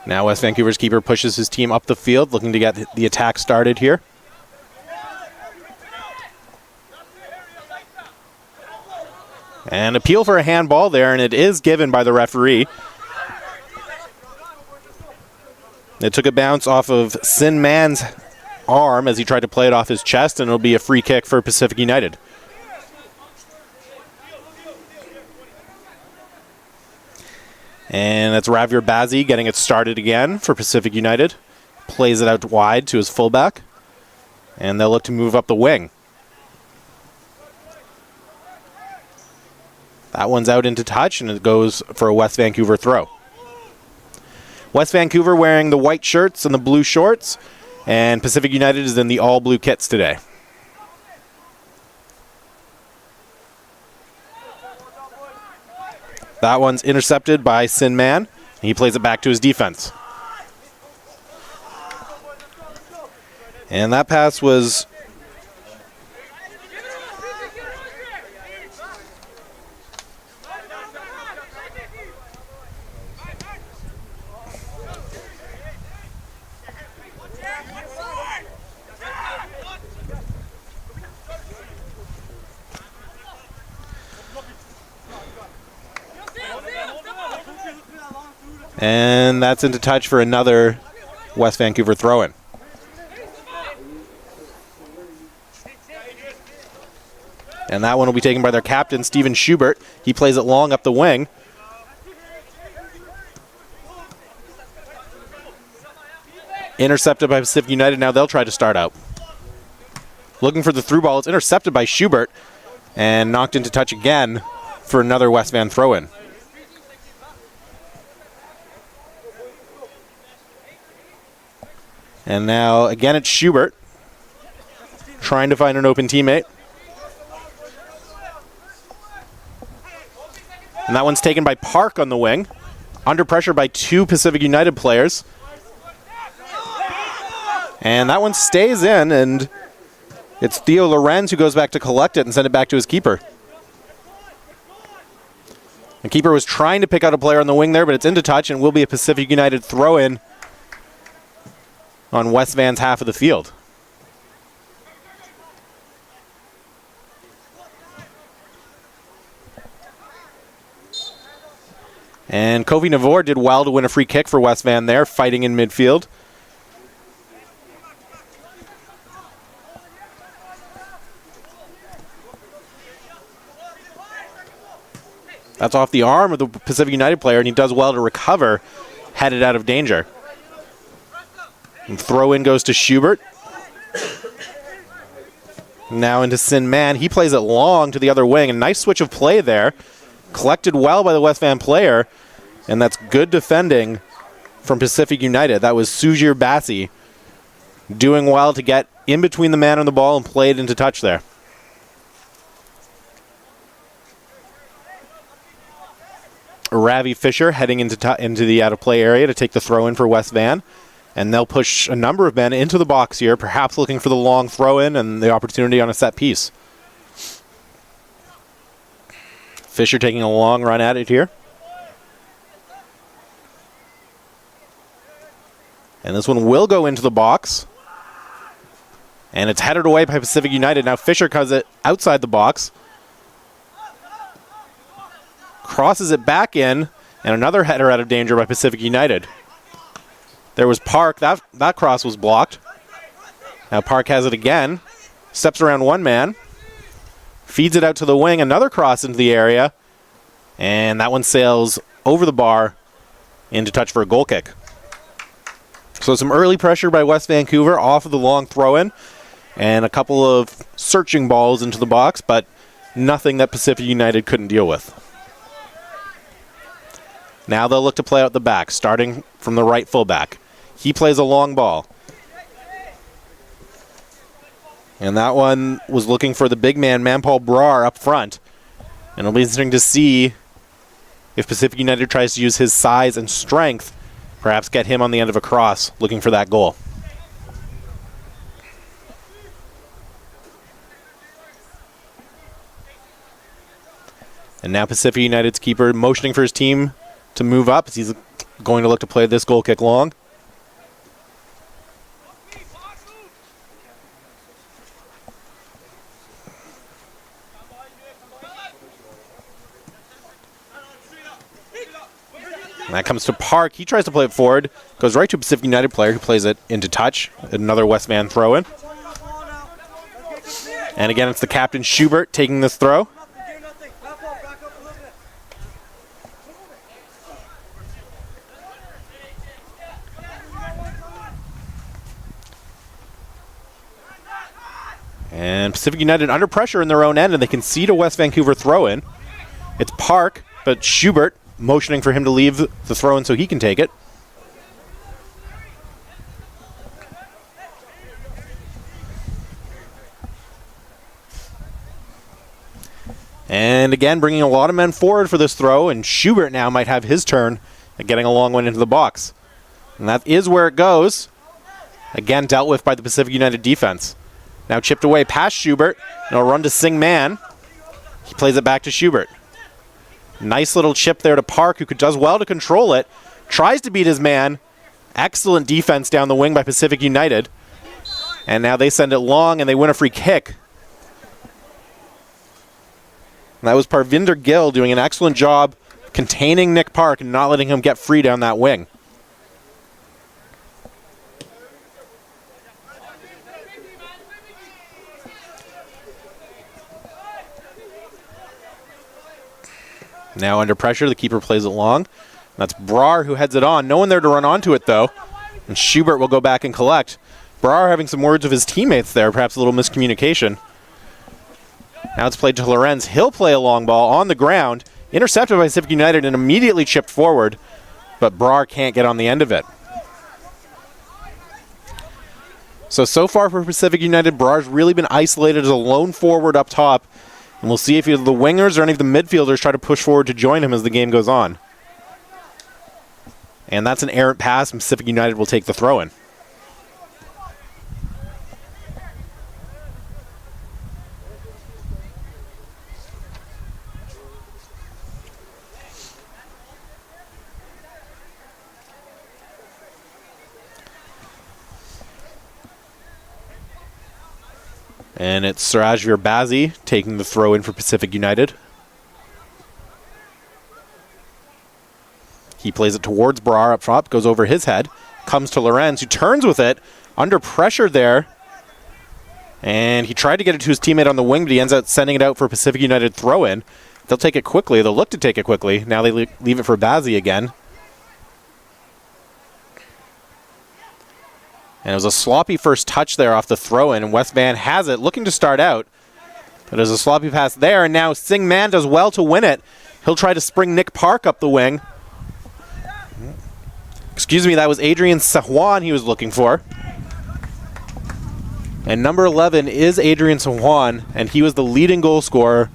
Now West Vancouver's keeper pushes his team up the field, looking to get the attack started here. And appeal for a handball there, and it is given by the referee. It took a bounce off of Sin Man's arm as he tried to play it off his chest, and it'll be a free kick for Pacific United. And that's Ravir Bazzi getting it started again for Pacific United. Plays it out wide to his fullback. And they'll look to move up the wing. That one's out into touch, and it goes for a West Vancouver throw. West Vancouver wearing the white shirts and the blue shorts, and Pacific United is in the all-blue kits today. That one's intercepted by Sin Man. He plays it back to his defense. And that pass was... And that's into touch for another West Vancouver throw-in. And that one will be taken by their captain, Steven Schubert. He plays it long up the wing. Intercepted by Pacific United. Now they'll try to start out. Looking for the through ball. It's intercepted by Schubert and knocked into touch again for another West Van throw-in. And now, again, it's Schubert trying to find an open teammate. And that one's taken by Park on the wing. Under pressure by two Pacific United players. And that one stays in, and it's Theo Lorenz who goes back to collect it and send it back to his keeper. The keeper was trying to pick out a player on the wing there, but it's into touch and will be a Pacific United throw-in on West Van's half of the field. And Kofi Navor did well to win a free kick for West Van there, fighting in midfield. That's off the arm of the Pacific United player, and he does well to recover, headed out of danger. And throw-in goes to Schubert. Now into Sin Man. He plays it long to the other wing. A nice switch of play there. Collected well by the West Van player. And that's good defending from Pacific United. That was Sujir Bassi doing well to get in between the man and the ball and play it into touch there. Ravi Fisher heading into the out-of-play area to take the throw-in for West Van. And they'll push a number of men into the box here, perhaps looking for the long throw-in and the opportunity on a set piece. Fisher taking a long run at it here. And this one will go into the box. And it's headed away by Pacific United. Now Fisher cuts it outside the box. Crosses it back in, and another header out of danger by Pacific United. There was Park. That cross was blocked. Now Park has it again. Steps around one man. Feeds it out to the wing. Another cross into the area. And that one sails over the bar into touch for a goal kick. So some early pressure by West Vancouver off of the long throw-in. And a couple of searching balls into the box, but nothing that Pacific United couldn't deal with. Now they'll look to play out the back, starting from the right fullback. He plays a long ball. And that one was looking for the big man, Manpal Brar, up front. And it'll be interesting to see if Pacific United tries to use his size and strength, perhaps get him on the end of a cross, looking for that goal. And now Pacific United's keeper motioning for his team to move up as he's going to look to play this goal kick long. And that comes to Park. He tries to play it forward. Goes right to a Pacific United player who plays it into touch. Another West Van throw-in. And again, it's the captain, Schubert, taking this throw. And Pacific United under pressure in their own end, and they concede a West Vancouver throw-in. It's Park, but Schubert motioning for him to leave the throw-in so he can take it. And again, bringing a lot of men forward for this throw, and Schubert now might have his turn at getting a long one into the box. And that is where it goes. Again, dealt with by the Pacific United defense. Now chipped away past Schubert, and it'll run to Sing Man. He plays it back to Schubert. Nice little chip there to Park, who does well to control it. Tries to beat his man. Excellent defense down the wing by Pacific United. And now they send it long, and they win a free kick. And that was Parvinder Gill doing an excellent job containing Nick Park and not letting him get free down that wing. Now under pressure, the keeper plays it long. That's Brar who heads it on. No one there to run onto it, though. And Schubert will go back and collect. Brar having some words with his teammates there, perhaps a little miscommunication. Now it's played to Lorenz. He'll play a long ball on the ground. Intercepted by Pacific United and immediately chipped forward. But Brar can't get on the end of it. So far for Pacific United, Brar's really been isolated as a lone forward up top. And we'll see if either the wingers or any of the midfielders try to push forward to join him as the game goes on. And that's an errant pass, and Pacific United will take the throw-in. And it's Suraj Virbazi taking the throw in for Pacific United. He plays it towards Brar up top, goes over his head, comes to Lorenz, who turns with it, under pressure there. And he tried to get it to his teammate on the wing, but he ends up sending it out for a Pacific United throw-in. They'll take it quickly. They'll look to take it quickly. Now they leave it for Bazzi again. And it was a sloppy first touch there off the throw-in, and West Van has it, looking to start out. But there's a sloppy pass there, and now Sing Man does well to win it. He'll try to spring Nick Park up the wing. Excuse me, that was Adrian Swan he was looking for. And number 11 is Adrian Swan, and he was the leading goal scorer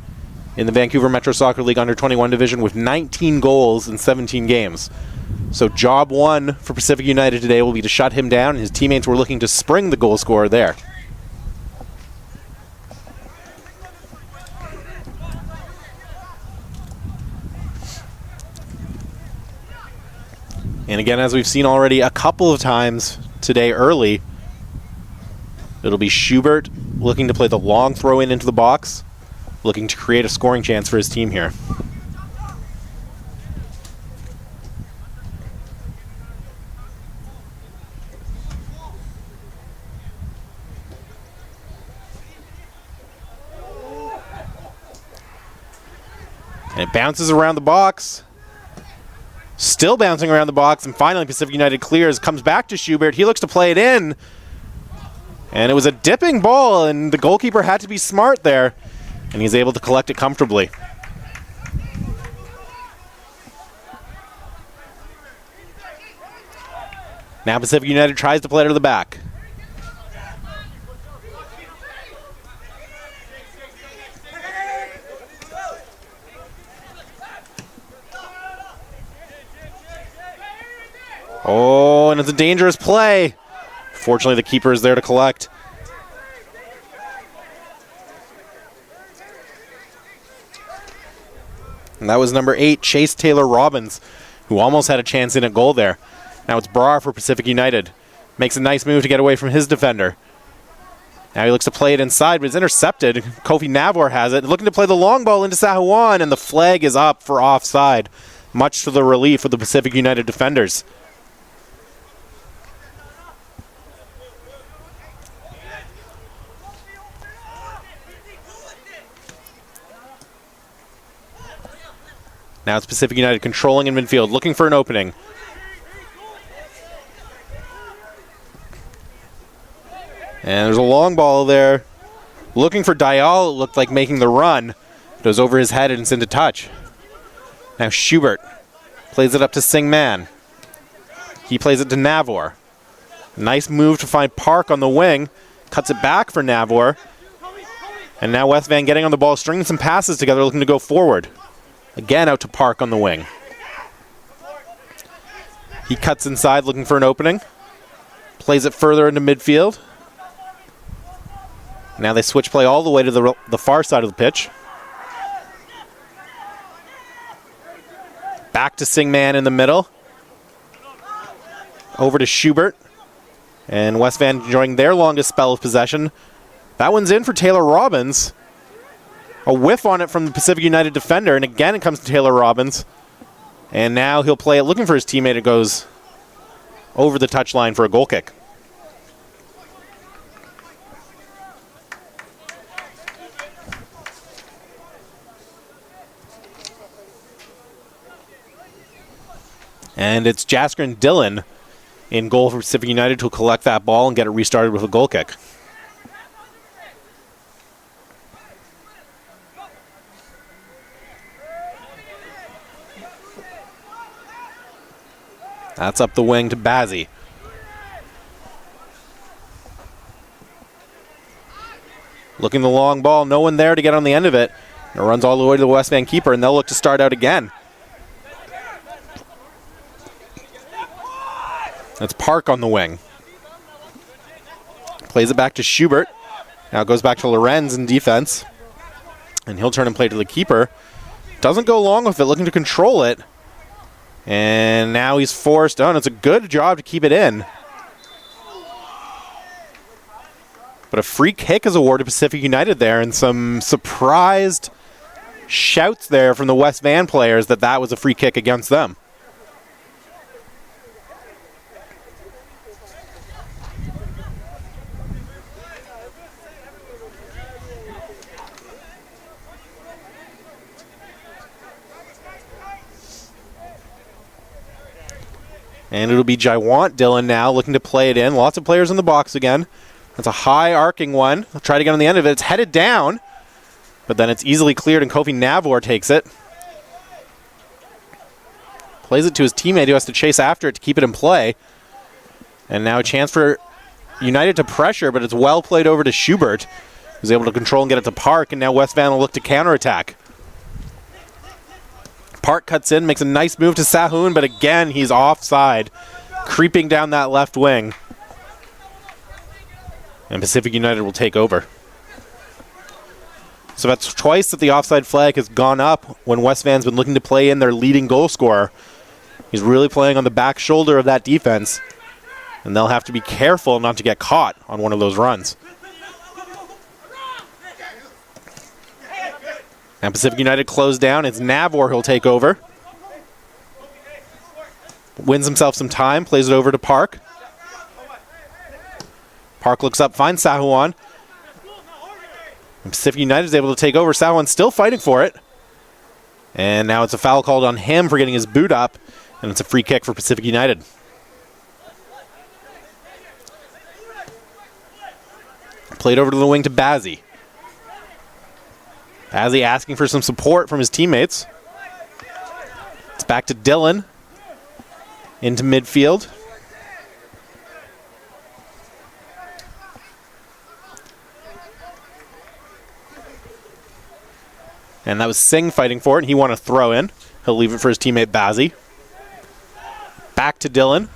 in the Vancouver Metro Soccer League Under-21 division with 19 goals in 17 games. So job one for Pacific United today will be to shut him down. His teammates were looking to spring the goal scorer there. And again, as we've seen already a couple of times today early, it'll be Schubert looking to play the long throw-in into the box, looking to create a scoring chance for his team here. And it bounces around the box. Still bouncing around the box, and finally Pacific United clears, comes back to Schubert. He looks to play it in. And it was a dipping ball, and the goalkeeper had to be smart there. And he's able to collect it comfortably. Now Pacific United tries to play it to the back. Oh, and it's a dangerous play. Fortunately, the keeper is there to collect. And that was number 8, Chase Taylor Robbins, who almost had a chance in at goal there. Now it's Brar for Pacific United. Makes a nice move to get away from his defender. Now he looks to play it inside, but it's intercepted. Kofi Navor has it, looking to play the long ball into Sahuan, and the flag is up for offside, much to the relief of the Pacific United defenders. Now it's Pacific United controlling in midfield, looking for an opening. And there's a long ball there. Looking for Dial, it looked like making the run. It goes over his head and it's into touch. Now Schubert plays it up to Sing Man. He plays it to Navor. Nice move to find Park on the wing. Cuts it back for Navor. And now West Van getting on the ball, stringing some passes together, looking to go forward. Again out to Park on the wing. He cuts inside looking for an opening. Plays it further into midfield. Now they switch play all the way to the far side of the pitch. Back to Sing Man in the middle. Over to Schubert. And West Van enjoying their longest spell of possession. That one's in for Taylor Robbins. A whiff on it from the Pacific United defender, and again it comes to Taylor Robbins. And now he'll play it looking for his teammate. It goes over the touchline for a goal kick. And it's Jasker and Dillon in goal for Pacific United to collect that ball and get it restarted with a goal kick. That's up the wing to Bazzi. Looking the long ball, no one there to get on the end of it. It runs all the way to the West Van keeper, and they'll look to start out again. That's Park on the wing. Plays it back to Schubert. Now it goes back to Lorenz in defense. And he'll turn and play to the keeper. Doesn't go long with it, looking to control it. And now he's forced on. It's a good job to keep it in. But a free kick is awarded Pacific United there, and some surprised shouts there from the West Van players that was a free kick against them. And it'll be Jaiwant Dillon now looking to play it in. Lots of players in the box again. That's a high arcing one. I'll try to get on the end of it. It's headed down, but then it's easily cleared and Kofi Navor takes it. Plays it to his teammate who has to chase after it to keep it in play. And now a chance for United to pressure, but it's well played over to Schubert, who's able to control and get it to Park, and now West Van will look to counterattack. Park cuts in, makes a nice move to Sahun, but again, he's offside, creeping down that left wing. And Pacific United will take over. So that's twice that the offside flag has gone up when West Van's been looking to play in their leading goal scorer. He's really playing on the back shoulder of that defense, and they'll have to be careful not to get caught on one of those runs. And Pacific United closed down. It's Navor who'll take over. Wins himself some time, plays it over to Park. Park looks up, finds Sahuan. And Pacific United is able to take over. Sahuan's still fighting for it. And now it's a foul called on him for getting his boot up. And it's a free kick for Pacific United. Played over to the wing to Bazzi. Bazzi asking for some support from his teammates. It's back to Dillon. Into midfield. And that was Singh fighting for it, and he won a throw in. He'll leave it for his teammate Bazzi. Back to Dillon.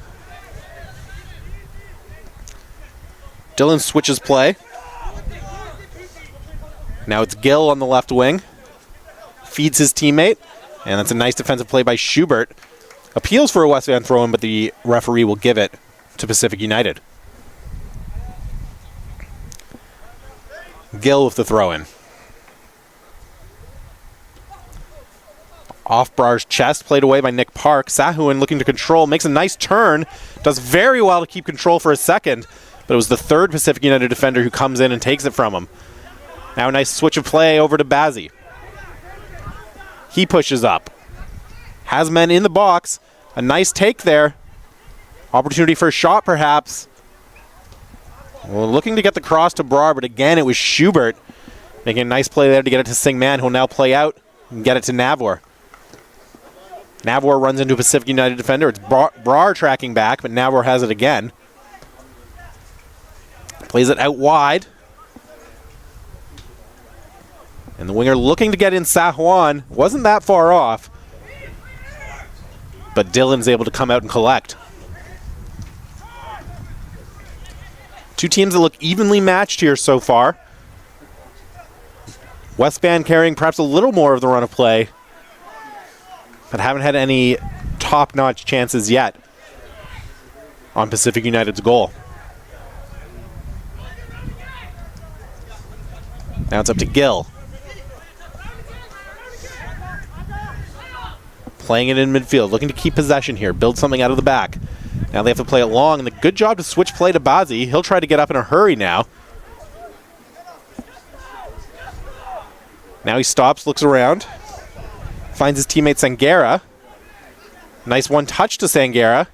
Dillon switches play. Now it's Gill on the left wing. Feeds his teammate. And that's a nice defensive play by Schubert. appeals for a West Van throw-in, but the referee will give it to Pacific United. Gill with the throw-in. Off Brar's chest, played away by Nick Park. Sahun looking to control, makes a nice turn, does very well to keep control for a second, but it was the third Pacific United defender who comes in and takes it from him. Now a nice switch of play over to Bazzi. He pushes up. Has men in the box. A nice take there. Opportunity for a shot, perhaps. Well, looking to get the cross to Brar, but again, it was Schubert making a nice play there to get it to Singman, who'll now play out and get it to Navor. Navor runs into a Pacific United defender. It's Brar tracking back, but Navor has it again. Plays it out wide. And the winger looking to get in Sahuan. Wasn't that far off. But Dillon's able to come out and collect. Two teams that look evenly matched here so far. West Van carrying perhaps a little more of the run of play, but haven't had any top-notch chances yet on Pacific United's goal. Now it's up to Gill. Playing it in midfield, looking to keep possession here, build something out of the back. Now they have to play it long, and the good job to switch play to Bazzi. He'll try to get up in a hurry now. Now he stops, looks around. Finds his teammate Sangera. Nice one touch to Sangera.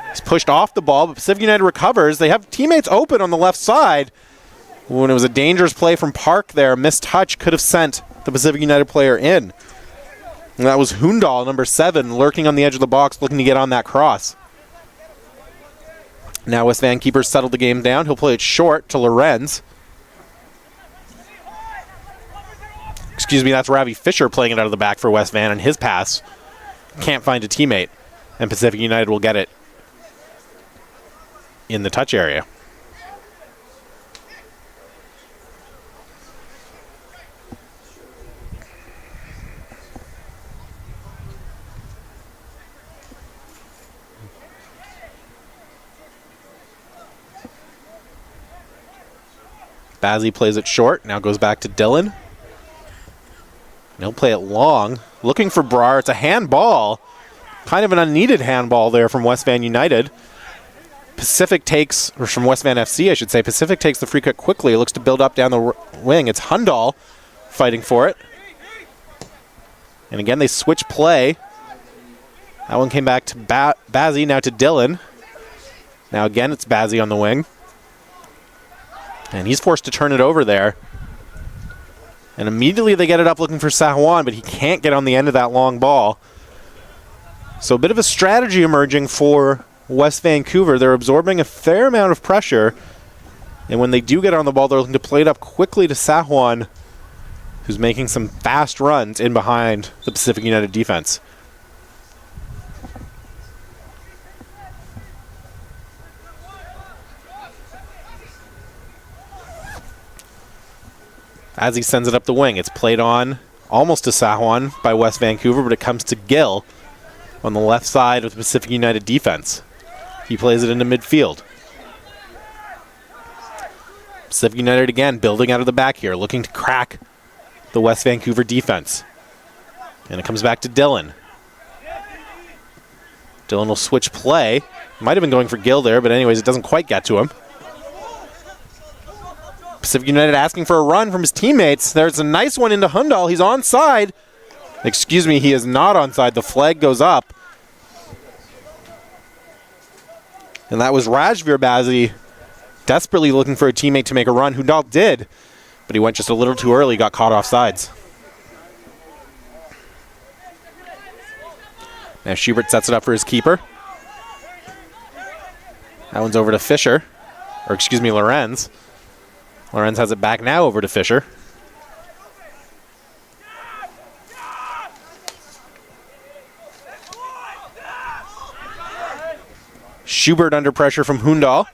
He's pushed off the ball, but Pacific United recovers. They have teammates open on the left side. When it was a dangerous play from Park there, a missed touch could have sent the Pacific United player in. And that was Hundal, number 7, lurking on the edge of the box, looking to get on that cross. Now West Van keepers settled the game down. He'll play it short to Lorenz. Excuse me, that's Ravi Fisher playing it out of the back for West Van, and his pass can't find a teammate. And Pacific United will get it in the touch area. Bazzi plays it short, now goes back to Dillon. He'll play it long, looking for Brar. It's a handball. Kind of an unneeded handball there from West Van United. Pacific takes, or from West Van FC, I should say. Pacific takes the free kick quickly. It looks to build up down the wing. It's Hundal fighting for it. And again, they switch play. That one came back to Bazzi, now to Dillon. Now again, it's Bazzi on the wing. And he's forced to turn it over there. And immediately they get it up looking for Sahuan, but he can't get on the end of that long ball. So a bit of a strategy emerging for West Vancouver. They're absorbing a fair amount of pressure. And when they do get on the ball, they're looking to play it up quickly to Sahuan, who's making some fast runs in behind the Pacific United defense. As he sends it up the wing, it's played on almost to Sahuan by West Vancouver, but it comes to Gill on the left side of the Pacific United defense. He plays it into midfield. Pacific United again building out of the back here, looking to crack the West Vancouver defense. And it comes back to Dillon. Dillon will switch play. Might have been going for Gill there, but anyways, it doesn't quite get to him. Pacific United asking for a run from his teammates. There's a nice one into Hundal. He's onside. Excuse me, he is not onside. The flag goes up. And that was Rajveer Bazzi desperately looking for a teammate to make a run. Hundal did, but he went just a little too early, got caught off sides. Now Schubert sets it up for his keeper. That one's over to Fisher. Or excuse me, Lorenz. Lorenz has it back now over to Fisher. Schubert under pressure from Hundal.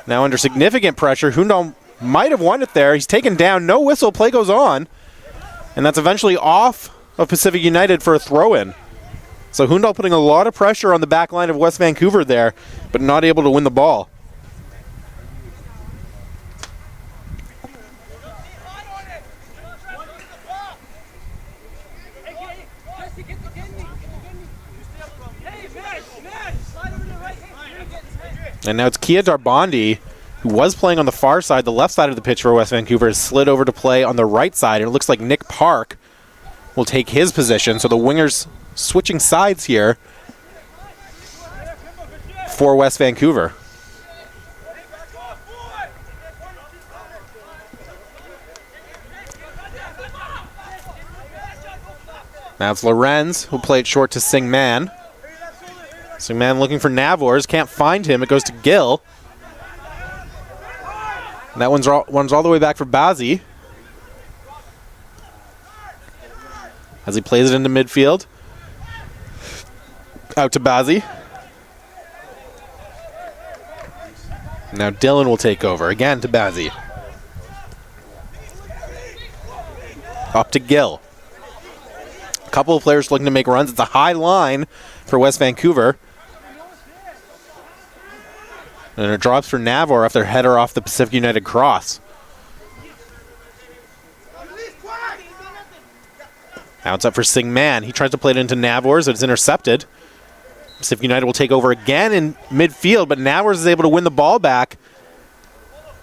Now under significant pressure. Hundal might have won it there. He's taken down. No whistle. Play goes on. And that's eventually off of Pacific United for a throw-in. So Hundal putting a lot of pressure on the back line of West Vancouver there, but not able to win the ball. And now it's Kia Darbandi, who was playing on the far side, the left side of the pitch for West Vancouver, has slid over to play on the right side, and it looks like Nick Park will take his position. So the wingers switching sides here for West Vancouver. Now it's Lorenz who'll play it short to Sing Man. Sing Man looking for Navors, can't find him. It goes to Gill. And that one's all the way back for Bazzi. As he plays it into midfield. Out to Bazzi. Now Dylan will take over. Again to Bazzi. Up to Gill. A couple of players looking to make runs. It's a high line for West Vancouver. And it drops for Navor after header off the Pacific United cross. Now it's up for Sing Man. He tries to play it into Navors, but it's intercepted. Pacific United will take over again in midfield, but Navors is able to win the ball back.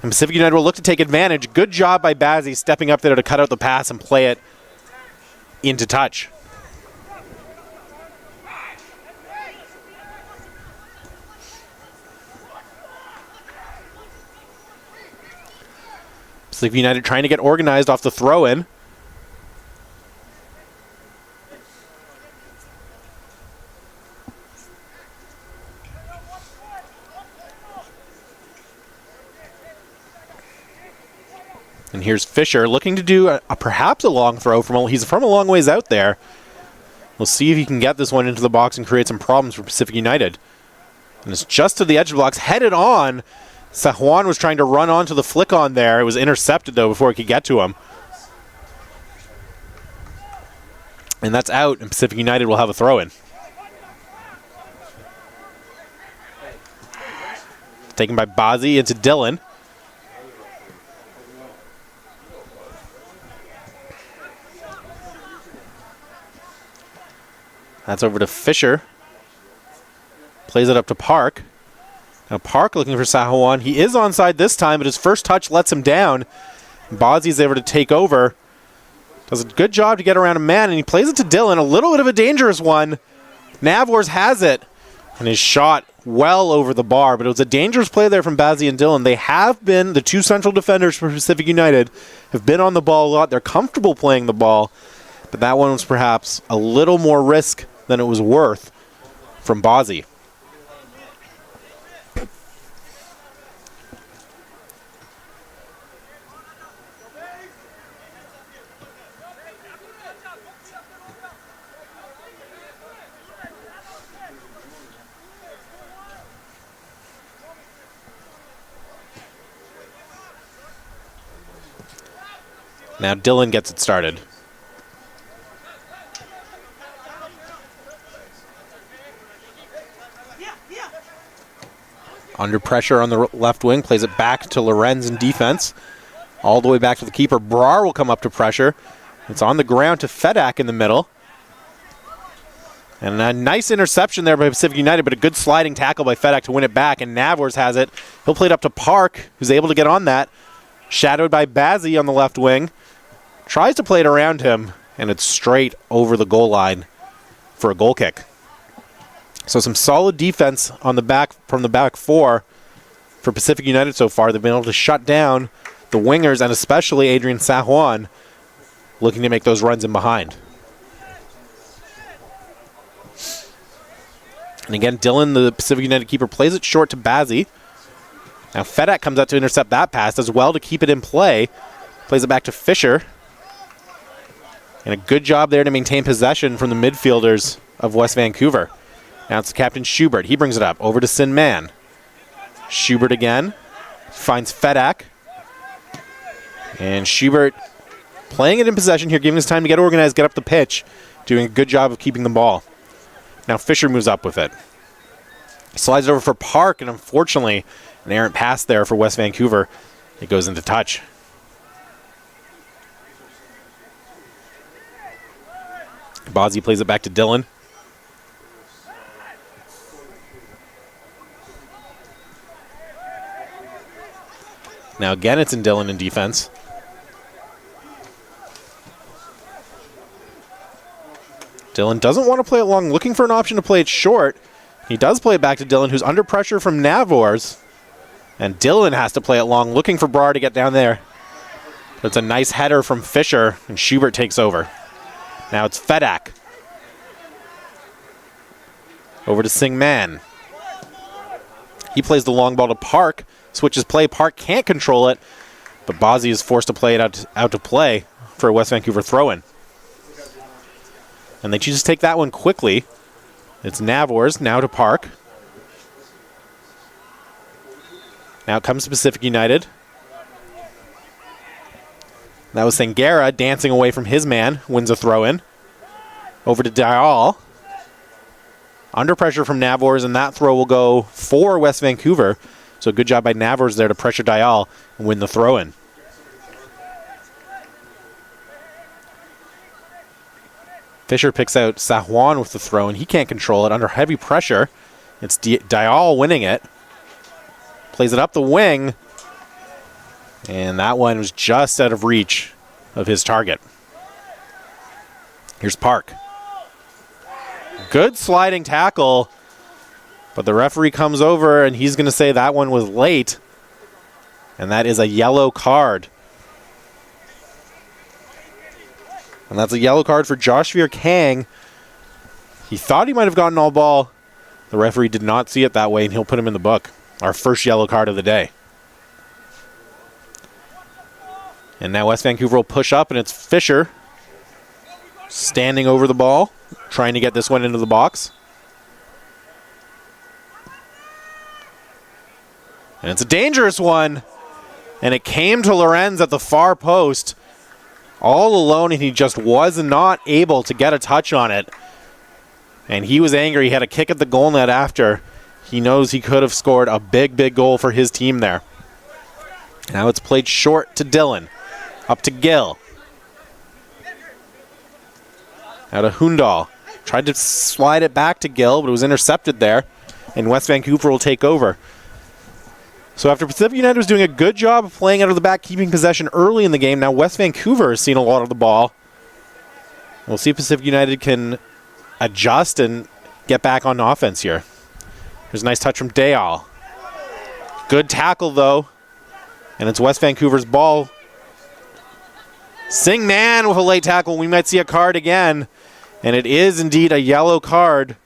And Pacific United will look to take advantage. Good job by Bazzi stepping up there to cut out the pass and play it into touch. Pacific United trying to get organized off the throw-in. And here's Fisher looking to do perhaps a long throw. He's from a long ways out there. We'll see if he can get this one into the box and create some problems for Pacific United. And it's just to the edge of the box, headed on. Sahuan was trying to run onto the flick on there. It was intercepted, though, before he could get to him. And that's out, and Pacific United will have a throw-in. Taken by Bazzi into Dylan. That's over to Fisher. Plays it up to Park. Now Park looking for Sahuan. He is onside this time, but his first touch lets him down. Bazzi's able to take over. Does a good job to get around a man, and he plays it to Dylan. A little bit of a dangerous one. Navors has it, and his shot well over the bar, but it was a dangerous play there from Bazzi and Dylan. They have been, the two central defenders for Pacific United, have been on the ball a lot. They're comfortable playing the ball, but that one was perhaps a little more risk than it was worth from Bazzi. Now Dylan gets it started. Under pressure on the left wing, plays it back to Lorenz in defense. All the way back to the keeper. Brar will come up to pressure. It's on the ground to Fedak in the middle. And a nice interception there by Pacific United, but a good sliding tackle by Fedak to win it back, and Navors has it. He'll play it up to Park, who's able to get on that. Shadowed by Bazzi on the left wing. Tries to play it around him, and it's straight over the goal line for a goal kick. So some solid defense on the back from the back four for Pacific United so far. They've been able to shut down the wingers, and especially Adrian Swan, looking to make those runs in behind. And again, Dylan, the Pacific United keeper, plays it short to Bazzi. Now Fedak comes out to intercept that pass as well to keep it in play. Plays it back to Fisher. And a good job there to maintain possession from the midfielders of West Vancouver. Now it's Captain Schubert. He brings it up over to Sin Man. Schubert again. Finds Fedak. And Schubert playing it in possession here, giving us time to get organized, get up the pitch. Doing a good job of keeping the ball. Now Fisher moves up with it. Slides it over for Park, and unfortunately, an errant pass there for West Vancouver. It goes into touch. Bozzy plays it back to Dillon. Now again, it's in Dillon in defense. Dillon doesn't want to play it long, looking for an option to play it short. He does play it back to Dillon, who's under pressure from Navors. And Dillon has to play it long, looking for Brar to get down there. It's a nice header from Fisher, and Schubert takes over. Now it's Fedak. Over to Singman. He plays the long ball to Park. Switches play. Park can't control it, but Bozzy is forced to play it out to play for a West Vancouver throw-in. And they choose to take that one quickly. It's Navors now to Park. Now it comes to Pacific United. That was Sangera dancing away from his man. Wins a throw-in. Over to Dial. Under pressure from Navors, and that throw will go for West Vancouver. So good job by Navors there to pressure Dial and win the throw-in. Fisher picks out Sahuan with the throw, and he can't control it under heavy pressure. It's Dial winning it. Plays it up the wing. And that one was just out of reach of his target. Here's Park. Good sliding tackle. But the referee comes over, and he's going to say that one was late. And that is a yellow card. And that's a yellow card for Joshua Kang. He thought he might have gotten all ball. The referee did not see it that way, and he'll put him in the book. Our first yellow card of the day. And now West Vancouver will push up, and it's Fisher standing over the ball, trying to get this one into the box. And it's a dangerous one. And it came to Lorenz at the far post all alone, and he just was not able to get a touch on it. And he was angry. He had a kick at the goal net after. He knows he could have scored a big, big goal for his team there. Now it's played short to Dillon. Up to Gill. Now to Hundal. Tried to slide it back to Gill, but it was intercepted there. And West Vancouver will take over. So after Pacific United was doing a good job of playing out of the back, keeping possession early in the game, now West Vancouver has seen a lot of the ball. We'll see if Pacific United can adjust and get back on offense here. There's a nice touch from Dayal. Good tackle, though. And it's West Vancouver's ball. Singman with a late tackle. We might see a card again. And it is indeed a yellow card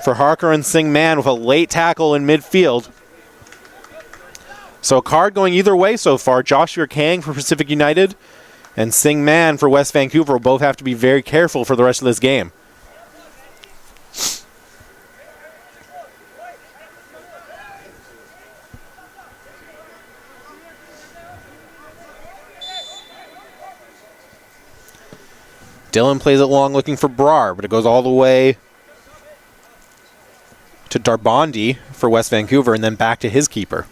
for Harker and Singman with a late tackle in midfield. So a card going either way so far. Joshua Kang for Pacific United and Singman for West Vancouver will both have to be very careful for the rest of this game. Dillon plays it long looking for Brar, but it goes all the way to Darbondi for West Vancouver and then back to his keeper.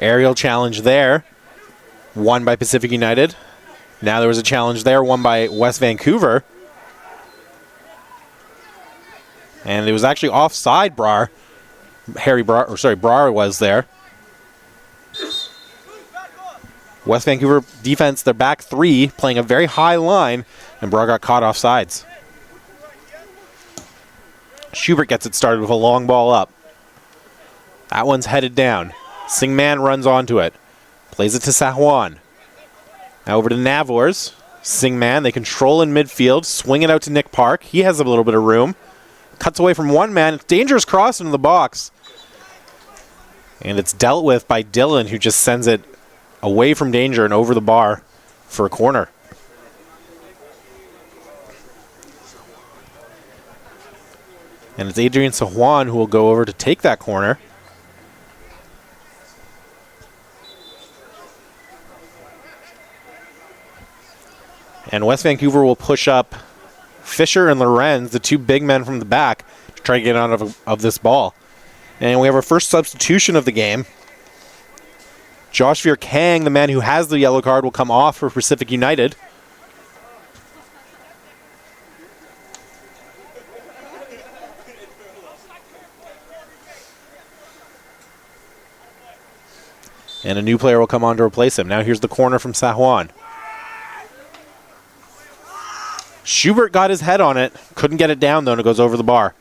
Aerial challenge there, won by Pacific United. Now there was a challenge there, won by West Vancouver. And it was actually offside Brar. Brar was there. West Vancouver defense, their back three, playing a very high line, and Brar got caught offsides. Schubert gets it started with a long ball up. That one's headed down. Singman runs onto it. Plays it to Sahuan. Now over to Navors. Singman, they control in midfield. Swing it out to Nick Park. He has a little bit of room. Cuts away from one man. Dangerous cross into the box. And it's dealt with by Dillon, who just sends it away from danger and over the bar for a corner. And it's Adrian Swan who will go over to take that corner. And West Vancouver will push up Fisher and Lorenz, the two big men from the back, to try to get out of this ball. And we have our first substitution of the game. Josh Veer Kang, the man who has the yellow card, will come off for Pacific United. And a new player will come on to replace him. Now here's the corner from Sahuan. Schubert got his head on it. Couldn't get it down, though, and it goes over the bar.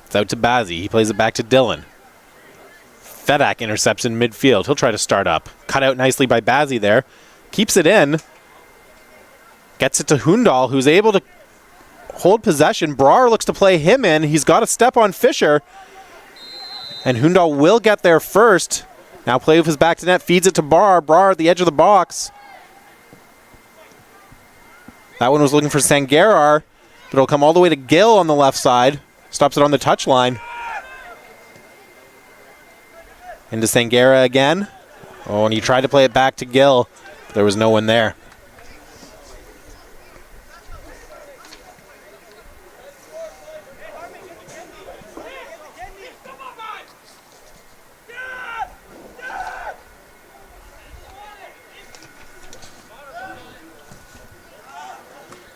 It's out to Bazzi. He plays it back to Dylan. Fedak intercepts in midfield. He'll try to start up. Cut out nicely by Bazzi there. Keeps it in. Gets it to Hundal, who's able to hold possession. Brar looks to play him in. He's got a step on Fisher. And Hundal will get there first. Now play with his back to net. Feeds it to Brar. Brar at the edge of the box. That one was looking for Sangarar. But it'll come all the way to Gill on the left side. Stops it on the touchline. Into Sangara again. Oh, and he tried to play it back to Gill. There was no one there.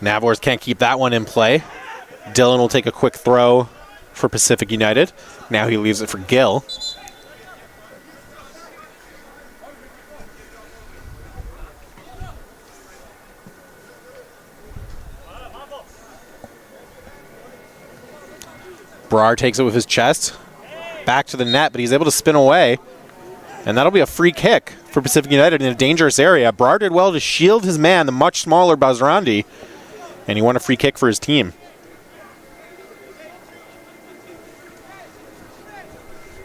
Navors can't keep that one in play. Dylan will take a quick throw for Pacific United. Now he leaves it for Gill. Brar takes it with his chest. Back to the net, but he's able to spin away. And that'll be a free kick for Pacific United in a dangerous area. Brar did well to shield his man, the much smaller Bazrandi. And he won a free kick for his team.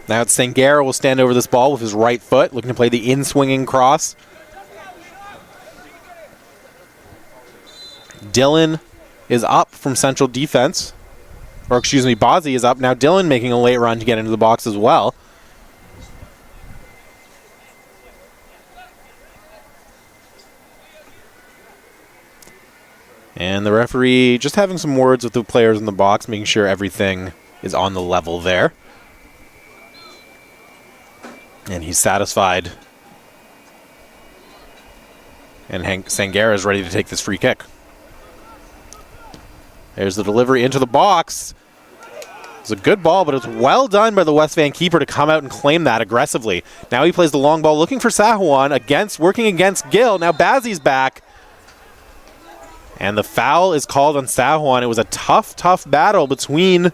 Now it's Sangara will stand over this ball with his right foot, looking to play the in-swinging cross. Dylan is up from central defense. Or excuse me, Bazzi is up. Now Dylan making a late run to get into the box as well. And the referee just having some words with the players in the box, making sure everything is on the level there. And he's satisfied. And Sangara is ready to take this free kick. There's the delivery into the box. It's a good ball, but it's well done by the West Van keeper to come out and claim that aggressively. Now he plays the long ball looking for Sahuan, working against Gill. Now Bazzi's back. And the foul is called on Sahuan. It was a tough battle between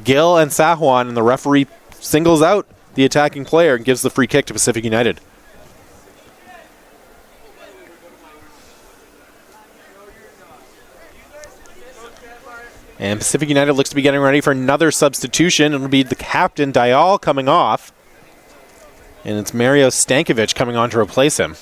Gill and Sahuan, and the referee singles out the attacking player and gives the free kick to Pacific United. And Pacific United looks to be getting ready for another substitution. It'll be the captain, Dial, coming off. And it's Mario Stankovic coming on to replace him.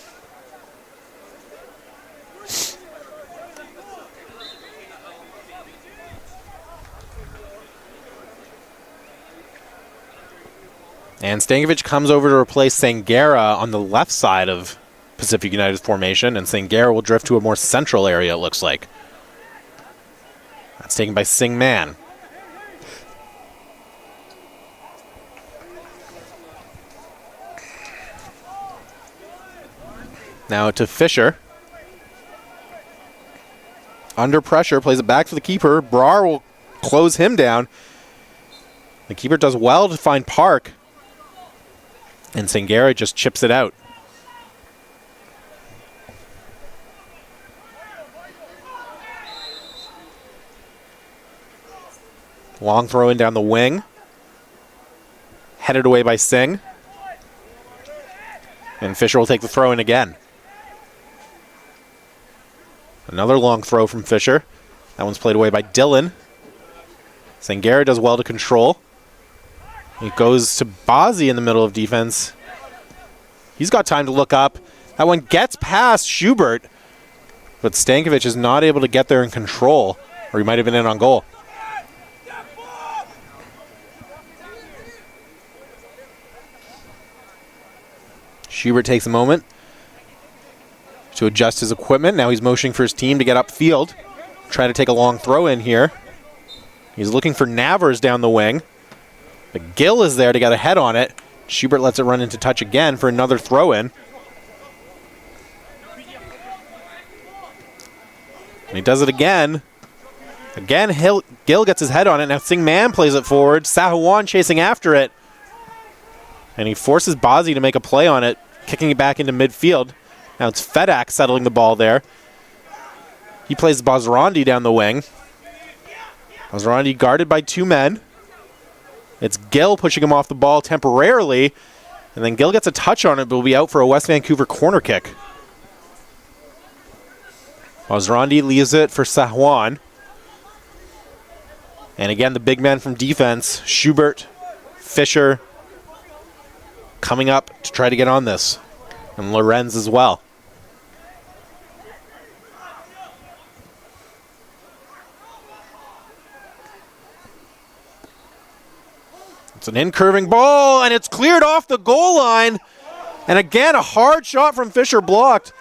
And Stankovic comes over to replace Sangara on the left side of Pacific United's formation, and Sangara will drift to a more central area, it looks like. That's taken by Sing Man. Now to Fisher. Under pressure, plays it back to the keeper. Brar will close him down. The keeper does well to find Park. And Sangara just chips it out. Long throw in down the wing. Headed away by Singh. And Fisher will take the throw in again. Another long throw from Fisher. That one's played away by Dylan. Sangara does well to control. It goes to Bazzi in the middle of defense. He's got time to look up. That one gets past Schubert, but Stankovic is not able to get there in control, or he might have been in on goal. Schubert takes a moment to adjust his equipment. Now he's motioning for his team to get upfield. Try to take a long throw in here. He's looking for Navers down the wing. But Gill is there to get a head on it. Schubert lets it run into touch again for another throw in. And he does it again. Again, Gill gets his head on it. Now Singman plays it forward. Sahuan chasing after it. And he forces Bazzi to make a play on it, kicking it back into midfield. Now it's Fedak settling the ball there. He plays Bazrandi down the wing. Bazrandi guarded by 2 men. It's Gill pushing him off the ball temporarily. And then Gill gets a touch on it, but will be out for a West Vancouver corner kick. Bazrandi leaves it for Sahuan. And again, the big man from defense, Schubert, Fisher, coming up to try to get on this. And Lorenz as well. It's an in-curving ball, and it's cleared off the goal line. And again, a hard shot from Fisher blocked.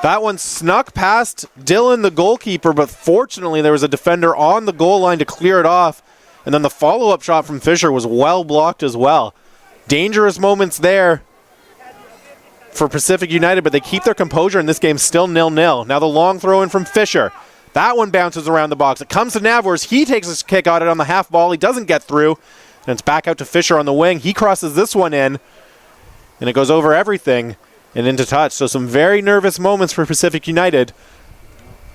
That one snuck past Dylan, the goalkeeper, but fortunately there was a defender on the goal line to clear it off. And then the follow-up shot from Fisher was well blocked as well. Dangerous moments there for Pacific United, but they keep their composure, and this game's still 0-0. Now the long throw in from Fisher. That one bounces around the box. It comes to Navors. He takes his kick at it on the half ball. He doesn't get through. And it's back out to Fisher on the wing. He crosses this one in, and it goes over everything and into touch. So some very nervous moments for Pacific United,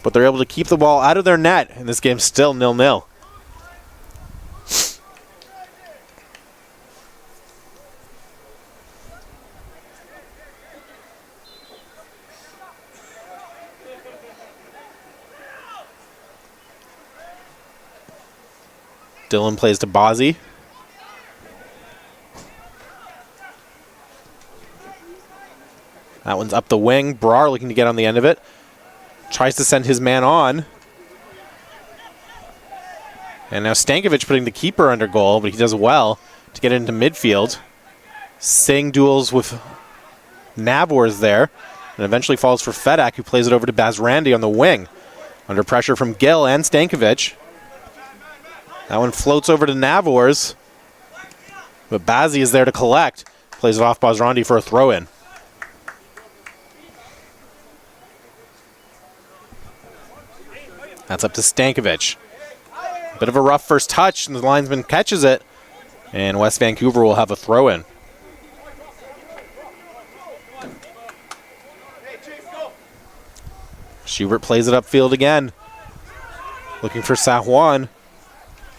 but they're able to keep the ball out of their net, and this game's still 0-0. Dylan plays to Bazzi. That one's up the wing. Brar looking to get on the end of it. Tries to send his man on. And now Stankovic putting the keeper under goal, but he does well to get into midfield. Singh duels with Navors there, and eventually falls for Fedak, who plays it over to Bazrandi on the wing. Under pressure from Gill and Stankovic. That one floats over to Navors, but Bazzi is there to collect. Plays it off Bazrandi for a throw-in. That's up to Stankovic. Bit of a rough first touch, and the linesman catches it, and West Vancouver will have a throw-in. Schubert plays it upfield again, looking for Sahuan.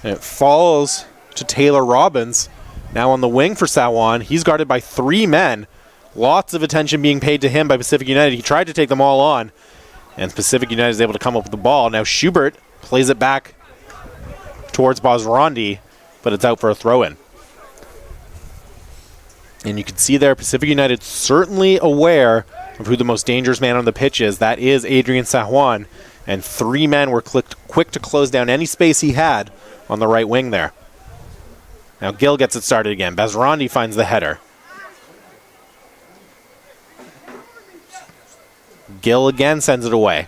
And it falls to Taylor Robbins. Now on the wing for Sahuan. He's guarded by 3 men. Lots of attention being paid to him by Pacific United. He tried to take them all on, and Pacific United is able to come up with the ball. Now Schubert plays it back towards Bazrandi, but it's out for a throw-in. And you can see there, Pacific United certainly aware of who the most dangerous man on the pitch is. That is Adrian Sahuan, and 3 men were quick to close down any space he had on the right wing there. Now Gill gets it started again. Bazrandi finds the header. Gill again sends it away.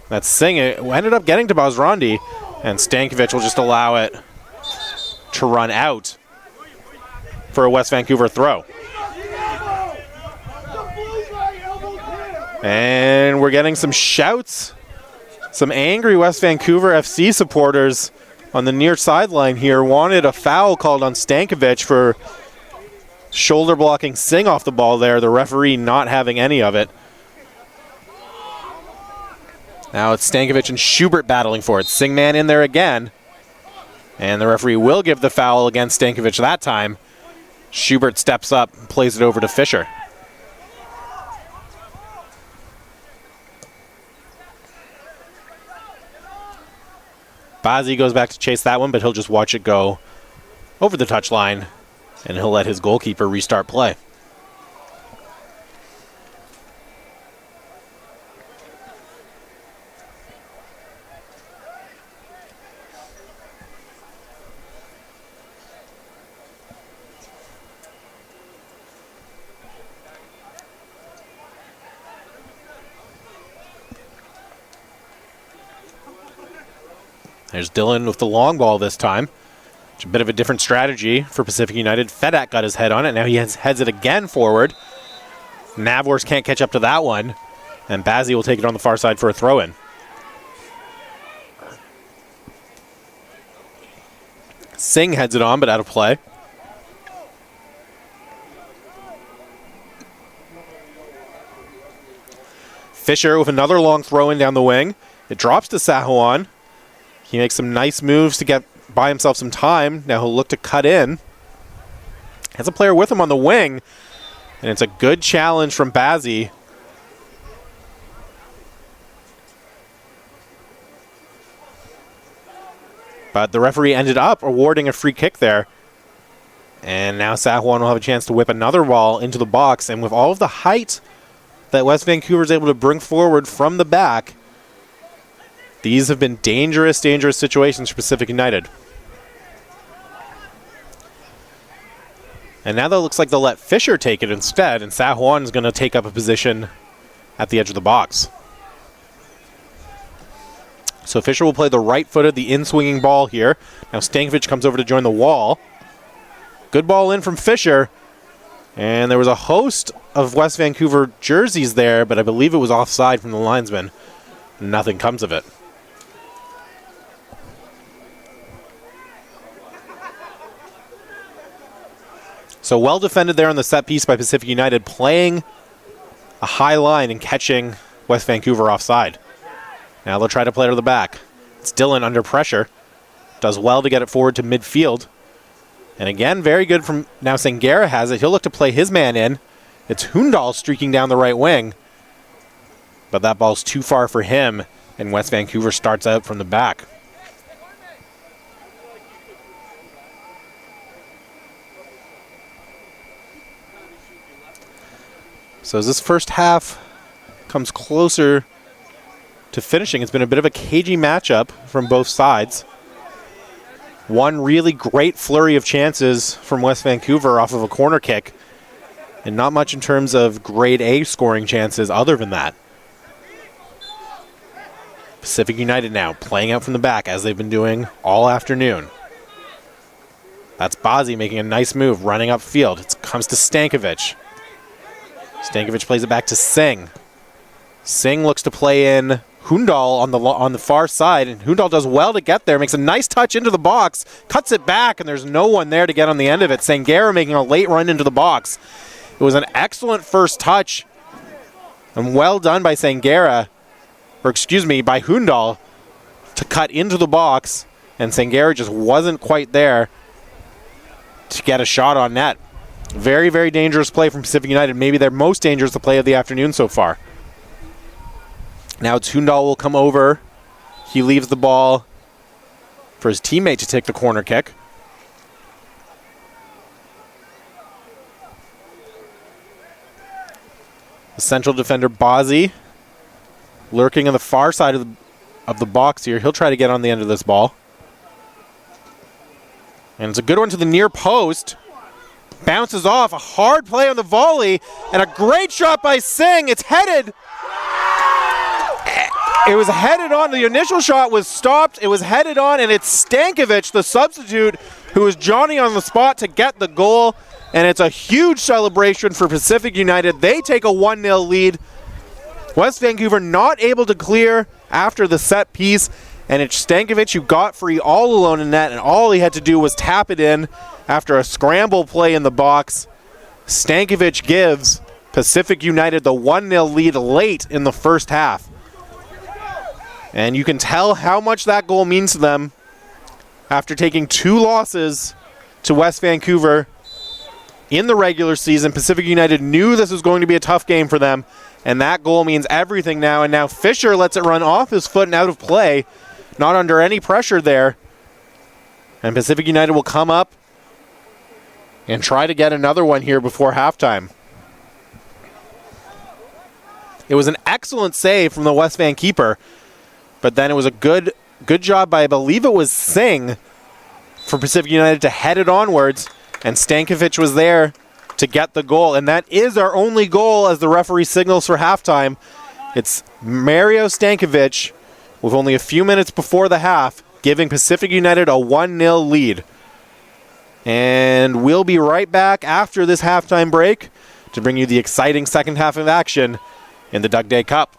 That's Singh. It ended up getting to Bazrandi, and Stankovic will just allow it to run out for a West Vancouver throw. And we're getting some shouts. Some angry West Vancouver FC supporters on the near sideline here wanted a foul called on Stankovic for shoulder blocking Singh off the ball there. The referee not having any of it. Now it's Stankovic and Schubert battling for it. Singman in there again. And the referee will give the foul against Stankovic that time. Schubert steps up and plays it over to Fisher. Bazzi goes back to chase that one, but he'll just watch it go over the touchline, and he'll let his goalkeeper restart play. There's Dylan with the long ball this time. It's a bit of a different strategy for Pacific United. Fedak got his head on it. Now he heads it again forward. Navors can't catch up to that one. And Bazzi will take it on the far side for a throw-in. Singh heads it on, but out of play. Fisher with another long throw-in down the wing. It drops to Sahuan. He makes some nice moves to get by himself some time. Now he'll look to cut in. Has a player with him on the wing. And it's a good challenge from Bazzi. But the referee ended up awarding a free kick there. And now Sahuan will have a chance to whip another ball into the box. And with all of the height that West Vancouver is able to bring forward from the back, these have been dangerous, dangerous situations for Pacific United. And now that looks like they'll let Fisher take it instead, and Sahuan is going to take up a position at the edge of the box. So Fisher will play the right-footed, the in-swinging ball here. Now Stankovic comes over to join the wall. Good ball in from Fisher. And there was a host of West Vancouver jerseys there, but I believe it was offside from the linesman. Nothing comes of it. So well defended there on the set piece by Pacific United, playing a high line and catching West Vancouver offside. Now they'll try to play to the back. It's Dylan under pressure. Does well to get it forward to midfield. And again, very good from now Sangera has it. He'll look to play his man in. It's Hundal streaking down the right wing. But that ball's too far for him, and West Vancouver starts out from the back. So as this first half comes closer to finishing, it's been a bit of a cagey matchup from both sides. One really great flurry of chances from West Vancouver off of a corner kick, and not much in terms of grade A scoring chances other than that. Pacific United now playing out from the back as they've been doing all afternoon. That's Bazzi making a nice move, running upfield. It comes to Stankovic. Stankovic plays it back to Singh. Singh looks to play in Hundal on the far side, and Hundal does well to get there, makes a nice touch into the box, cuts it back, and there's no one there to get on the end of it. Sangera making a late run into the box. It was an excellent first touch, and well done by Sangera, by Hundal, to cut into the box, and Sangera just wasn't quite there to get a shot on net. Very, very dangerous play from Pacific United. Maybe their most dangerous play of the afternoon so far. Now it's Hundal will come over. He leaves the ball for his teammate to take the corner kick. The central defender, Bazzi, lurking on the far side of the box here. He'll try to get on the end of this ball. And it's a good one to the near post. Bounces off. A hard play on the volley. And a great shot by Singh. It's headed. It was headed on. The initial shot was stopped. It was headed on, and it's Stankovic, the substitute, who is Johnny on the spot to get the goal. And it's a huge celebration for Pacific United. They take a 1-0 lead. West Vancouver not able to clear after the set piece. And it's Stankovic who got free all alone in net, and all he had to do was tap it in after a scramble play in the box. Stankovic gives Pacific United the 1-0 lead late in the first half. And you can tell how much that goal means to them after taking 2 losses to West Vancouver in the regular season. Pacific United knew this was going to be a tough game for them, and that goal means everything now. And now Fisher lets it run off his foot and out of play. Not under any pressure there. And Pacific United will come up and try to get another one here before halftime. It was an excellent save from the West Van keeper, but then it was a good job by, I believe it was Singh, for Pacific United to head it onwards, and Stankovic was there to get the goal. And that is our only goal as the referee signals for halftime. It's Mario Stankovic with only a few minutes before the half giving Pacific United a 1-0 lead. And we'll be right back after this halftime break to bring you the exciting second half of action in the Duck Day Cup.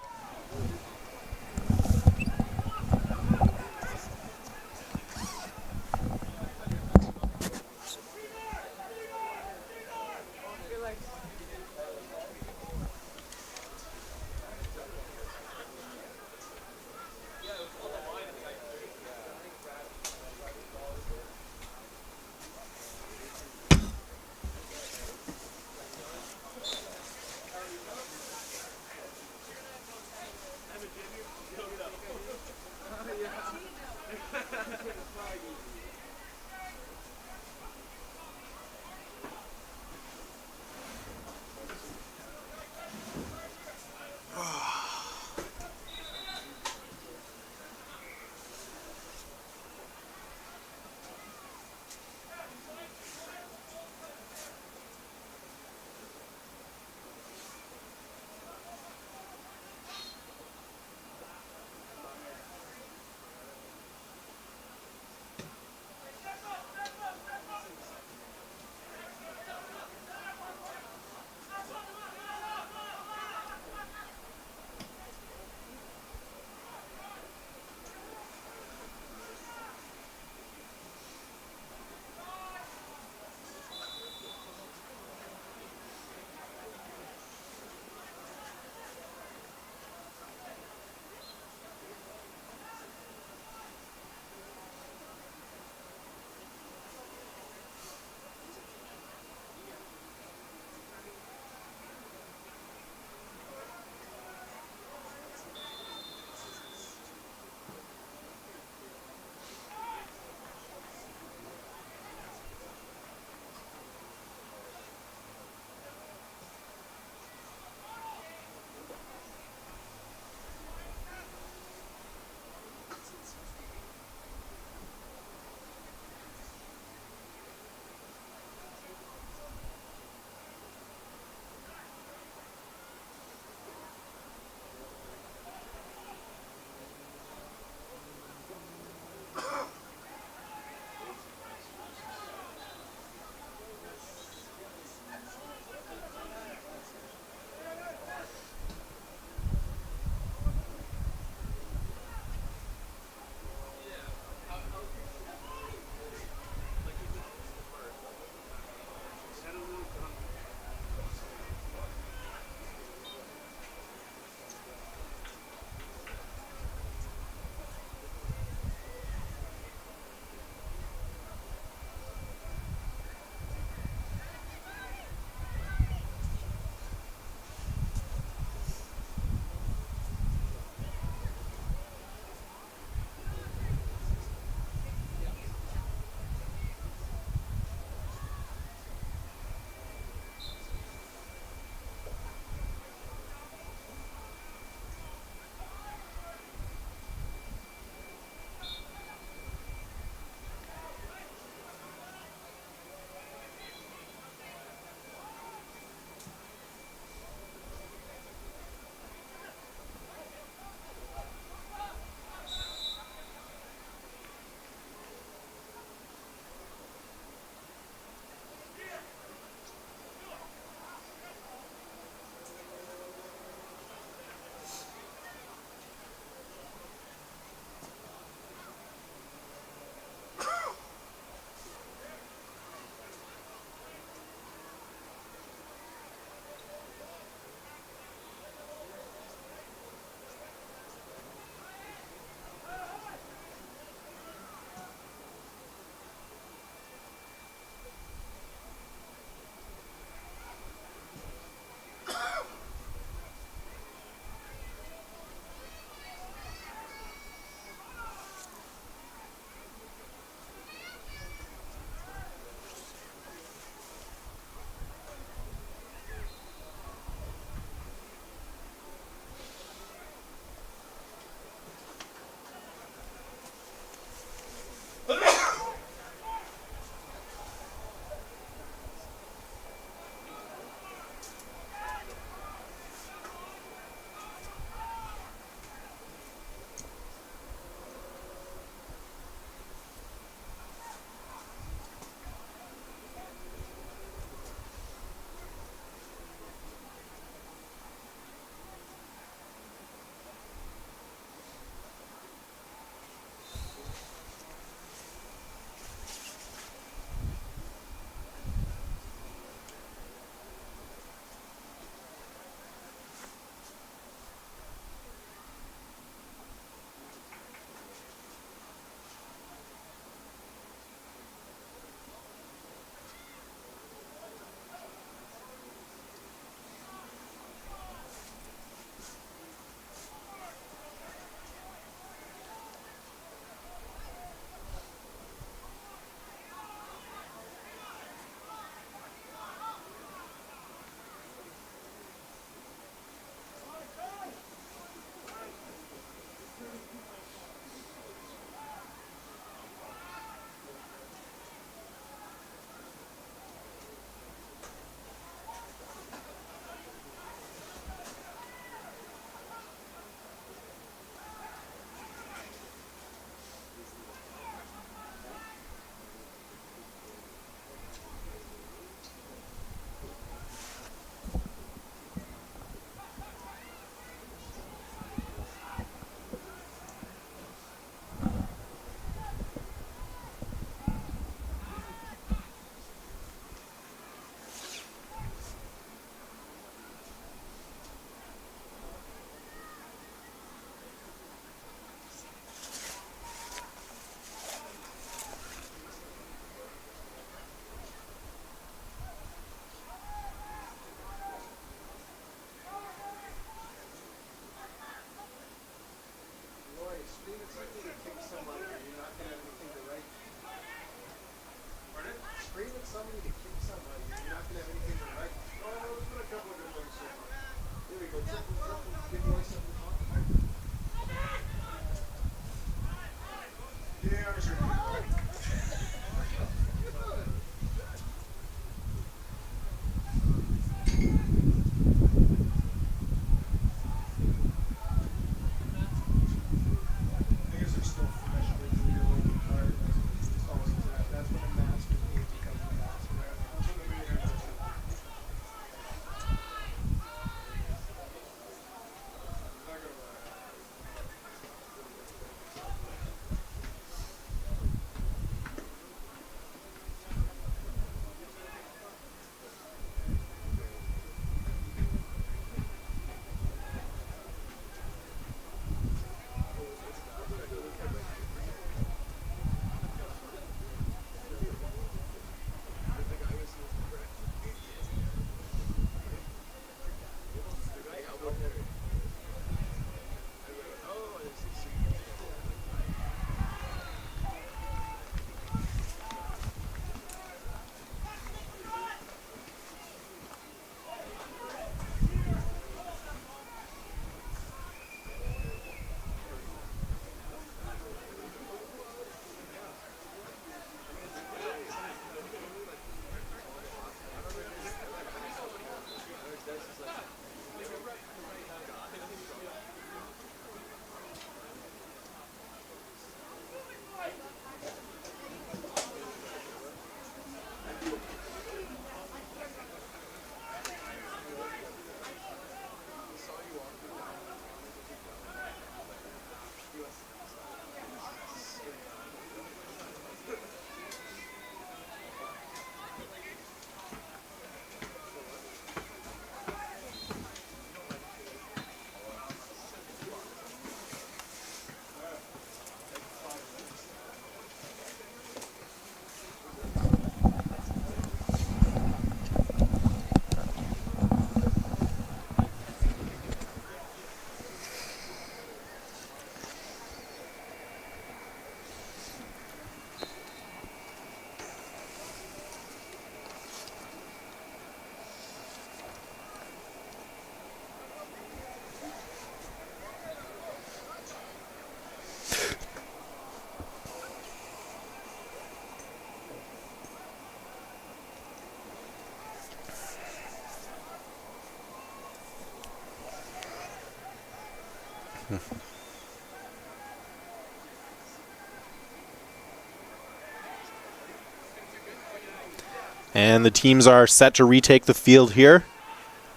And the teams are set to retake the field here.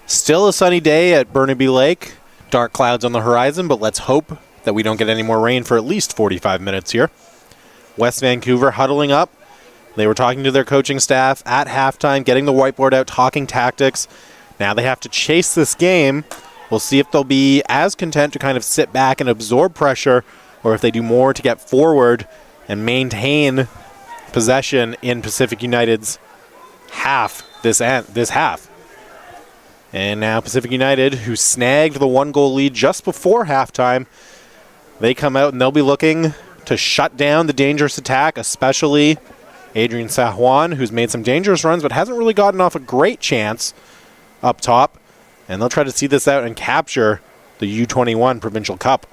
Still a sunny day at Burnaby Lake. Dark clouds on the horizon, but let's hope that we don't get any more rain for at least 45 minutes here. West Vancouver huddling up. They were talking to their coaching staff at halftime, getting the whiteboard out, talking tactics. Now they have to chase this game. We'll see if they'll be as content to kind of sit back and absorb pressure, or if they do more to get forward and maintain possession in Pacific United's this half. And now Pacific United, who snagged the 1-goal lead just before halftime, they come out and they'll be looking to shut down the dangerous attack, especially Adrian Swan, who's made some dangerous runs but hasn't really gotten off a great chance up top. And they'll try to see this out and capture the U21 Provincial Cup.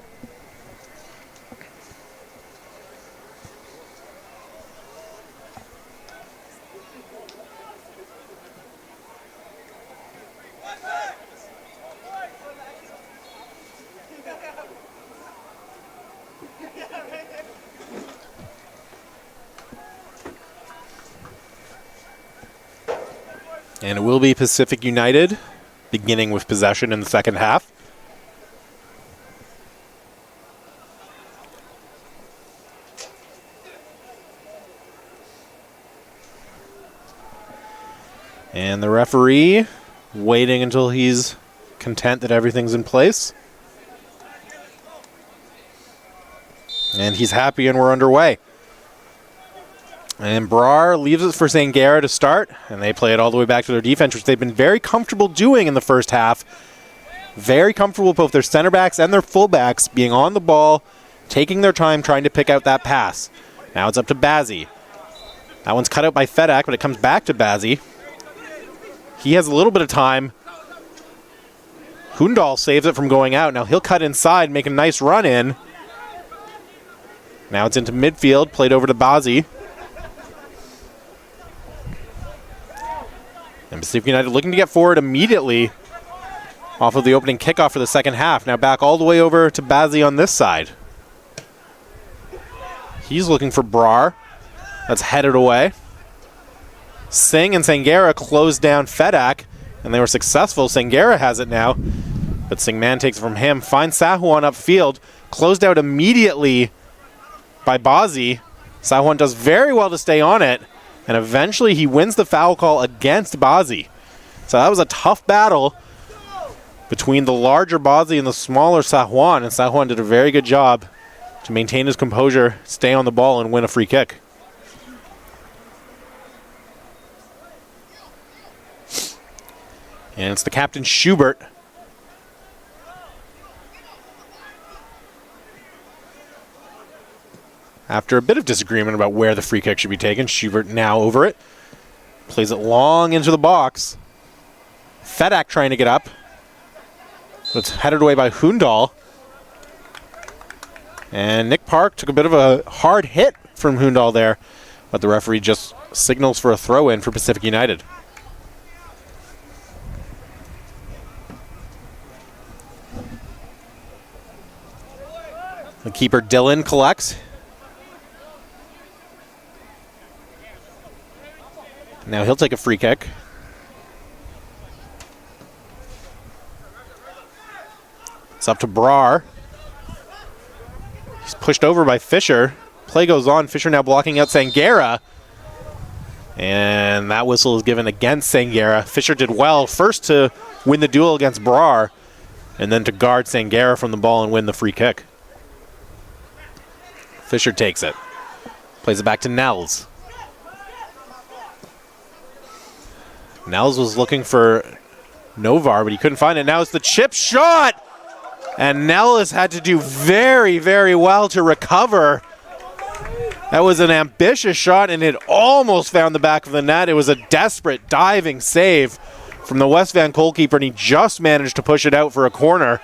And it will be Pacific United beginning with possession in the second half. And the referee waiting until he's content that everything's in place. And he's happy and we're underway. And Brar leaves it for Sangera to start, and they play it all the way back to their defense, which they've been very comfortable doing in the first half. Very comfortable with both their center backs and their fullbacks being on the ball, taking their time trying to pick out that pass. Now it's up to Bazzi. That one's cut out by Fedak, but it comes back to Bazzi. He has a little bit of time. Hundal saves it from going out. Now he'll cut inside, make a nice run in. Now it's into midfield, played over to Bazzi. And Pacific United looking to get forward immediately off of the opening kickoff for the second half. Now back all the way over to Bazzi on this side. He's looking for Brar. That's headed away. Singh and Sangera closed down Fedak, and they were successful. Sangera has it now, but Singhman takes it from him. Finds Sahuan upfield. Closed out immediately by Bazzi. Sahuan does very well to stay on it. And eventually he wins the foul call against Bazzi. So that was a tough battle between the larger Bazzi and the smaller Sahuan. And Sahuan did a very good job to maintain his composure, stay on the ball, and win a free kick. And it's the captain, Schubert. After a bit of disagreement about where the free kick should be taken, Schubert now over it. Plays it long into the box. Fedak trying to get up. It's headed away by Hundal. And Nick Park took a bit of a hard hit from Hundal there, but the referee just signals for a throw-in for Pacific United. The keeper, Dylan, collects. Now he'll take a free kick. It's up to Brar. He's pushed over by Fisher. Play goes on. Fisher now blocking out Sangera. And that whistle is given against Sangera. Fisher did well first to win the duel against Brar, and then to guard Sangera from the ball and win the free kick. Fisher takes it. Plays it back to Nels. Nels was looking for Novar, but he couldn't find it. Now it's the chip shot! And Nels had to do very, very well to recover. That was an ambitious shot, and it almost found the back of the net. It was a desperate diving save from the West Van goalkeeper, and he just managed to push it out for a corner.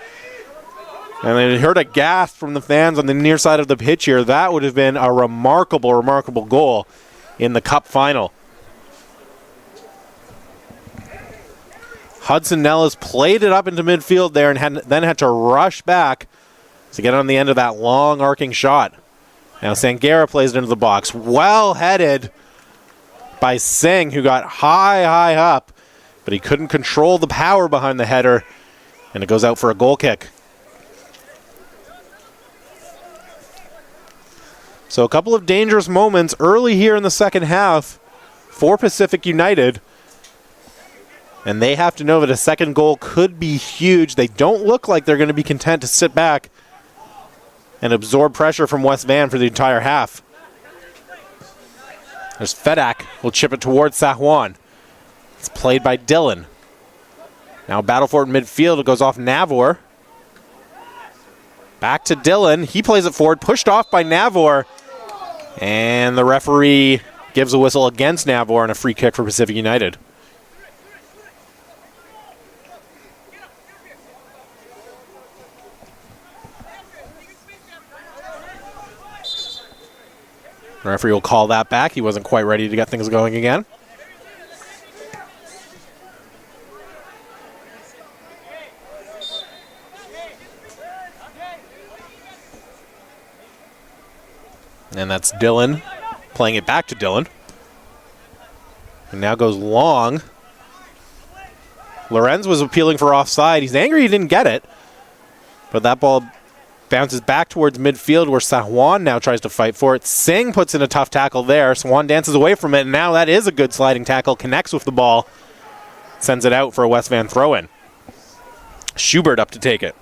And they heard a gasp from the fans on the near side of the pitch here. That would have been a remarkable, remarkable goal in the Cup final. Hudson Nellis played it up into midfield there and then had to rush back to get on the end of that long arcing shot. Now Sangera plays it into the box. Well headed by Singh, who got high up, but he couldn't control the power behind the header, and it goes out for a goal kick. So a couple of dangerous moments early here in the second half for Pacific United. And they have to know that a second goal could be huge. They don't look like they're going to be content to sit back and absorb pressure from West Van for the entire half. There's Fedak, will chip it towards Sahuan. It's played by Dylan. Now battle for it in midfield. It goes off Navor. Back to Dylan. He plays it forward, pushed off by Navor. And the referee gives a whistle against Navor and a free kick for Pacific United. The referee will call that back. He wasn't quite ready to get things going again. And that's Dylan playing it back to Dylan. And now goes long. Lorenz was appealing for offside. He's angry he didn't get it. But that ball bounces back towards midfield where Sahuan now tries to fight for it. Singh puts in a tough tackle there. Swan dances away from it, and now that is a good sliding tackle. Connects with the ball. Sends it out for a West Van throw-in. Schubert up to take it.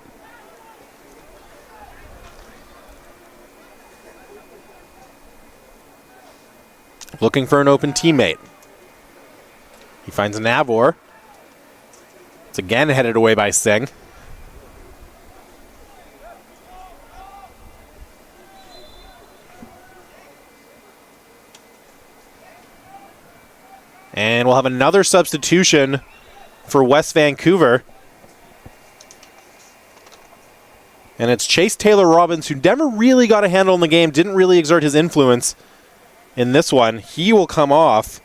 Looking for an open teammate. He finds Navor. It's again headed away by Singh. And we'll have another substitution for West Vancouver. And it's Chase Taylor-Robbins, who never really got a handle on the game, didn't really exert his influence in this one. He will come off.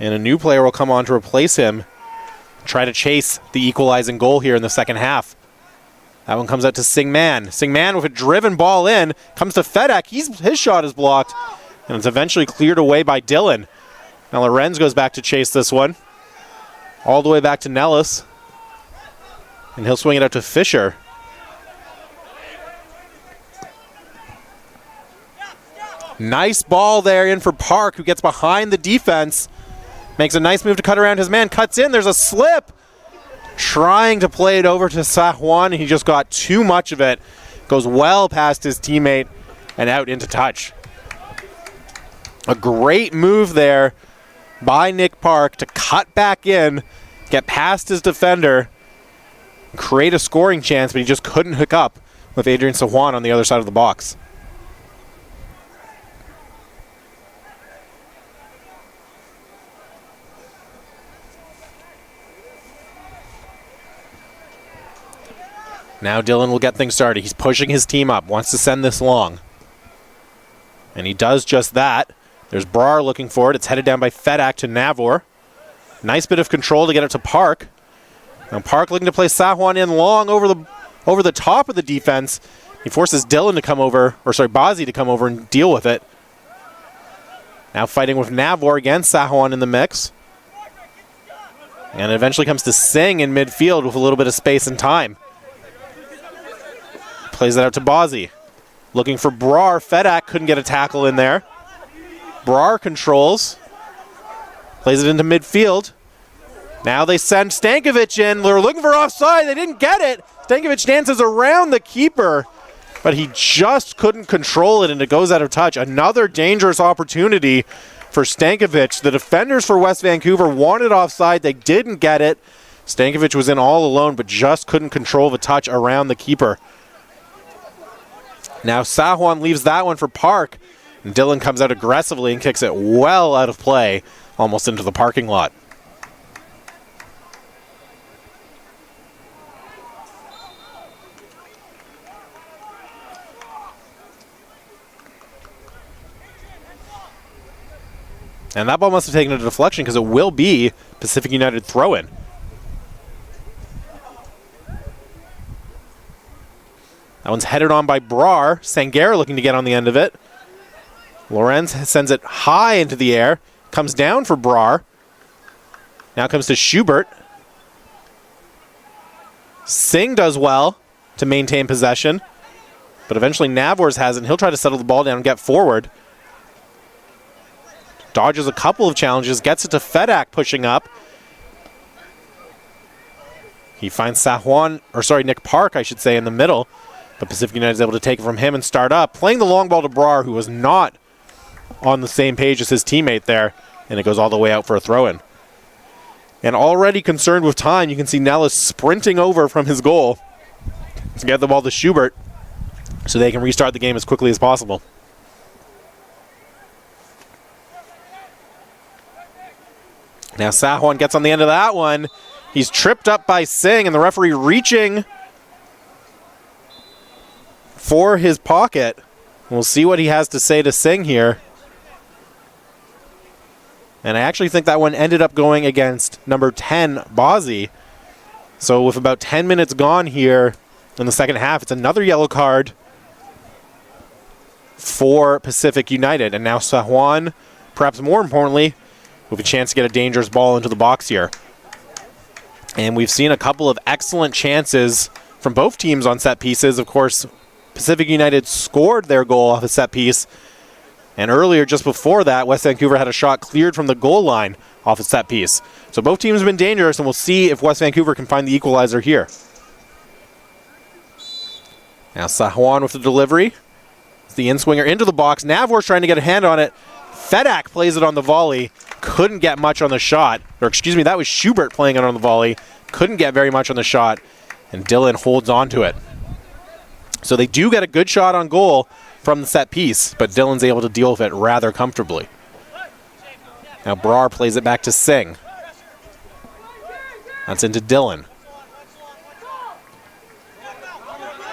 And a new player will come on to replace him. Try to chase the equalizing goal here in the second half. That one comes out to Singman. Singman with a driven ball in. Comes to Fedak. His shot is blocked. And it's eventually cleared away by Dylan. Now Lorenz goes back to chase this one. All the way back to Nellis. And he'll swing it out to Fisher. Nice ball there in for Park, who gets behind the defense. Makes a nice move to cut around his man. Cuts in. There's a slip. Trying to play it over to Sahuan, and he just got too much of it. Goes well past his teammate and out into touch. A great move there by Nick Park to cut back in, get past his defender, create a scoring chance, but he just couldn't hook up with Adrian Swan on the other side of the box. Now Dylan will get things started. He's pushing his team up, wants to send this long. And he does just that. There's Brar looking for it. It's headed down by Fedak to Navor. Nice bit of control to get it to Park. Now Park looking to play Sahuan in long over the top of the defense. He forces Dylan to come over, Bazzi to come over and deal with it. Now fighting with Navor against Sahuan in the mix. And it eventually comes to Singh in midfield with a little bit of space and time. Plays it out to Bazzi. Looking for Brar. Fedak couldn't get a tackle in there. Brar controls. Plays it into midfield. Now they send Stankovic in. They're looking for offside. They didn't get it. Stankovic dances around the keeper, but he just couldn't control it, and it goes out of touch. Another dangerous opportunity for Stankovic. The defenders for West Vancouver wanted offside. They didn't get it. Stankovic was in all alone, but just couldn't control the touch around the keeper. Now Sahuan leaves that one for Park. And Dylan comes out aggressively and kicks it well out of play, almost into the parking lot. And that ball must have taken a deflection because it will be Pacific United throw-in. That one's headed on by Brar. Sangaré looking to get on the end of it. Lorenz sends it high into the air. Comes down for Brar. Now comes to Schubert. Singh does well to maintain possession. But eventually Navors has it, and he'll try to settle the ball down and get forward. Dodges a couple of challenges. Gets it to Fedak pushing up. He finds Nick Park, I should say, in the middle. But Pacific United is able to take it from him and start up. Playing the long ball to Brar, who was not on the same page as his teammate there. And it goes all the way out for a throw-in. And already concerned with time, you can see Nellis sprinting over from his goal to get the ball to Schubert so they can restart the game as quickly as possible. Now Sahwan gets on the end of that one. He's tripped up by Singh, and the referee reaching for his pocket. We'll see what he has to say to Singh here. And I actually think that one ended up going against number 10, Bozzi. So with about 10 minutes gone here in the second half, it's another yellow card for Pacific United. And now Sahwan, perhaps more importantly, with a chance to get a dangerous ball into the box here. And we've seen a couple of excellent chances from both teams on set pieces. Of course, Pacific United scored their goal off a set piece. And earlier, just before that, West Vancouver had a shot cleared from the goal line off a set piece. So both teams have been dangerous, and we'll see if West Vancouver can find the equalizer here. Now Sahwan with the delivery. It's the in-swinger into the box. Navor's trying to get a hand on it. Fedak plays it on the volley. Couldn't get much on the shot. Or excuse me, that was Schubert playing it on the volley. Couldn't get very much on the shot. And Dillon holds on to it. So they do get a good shot on goal from the set piece, but Dillon's able to deal with it rather comfortably. Now Brar plays it back to Singh. That's into Dillon.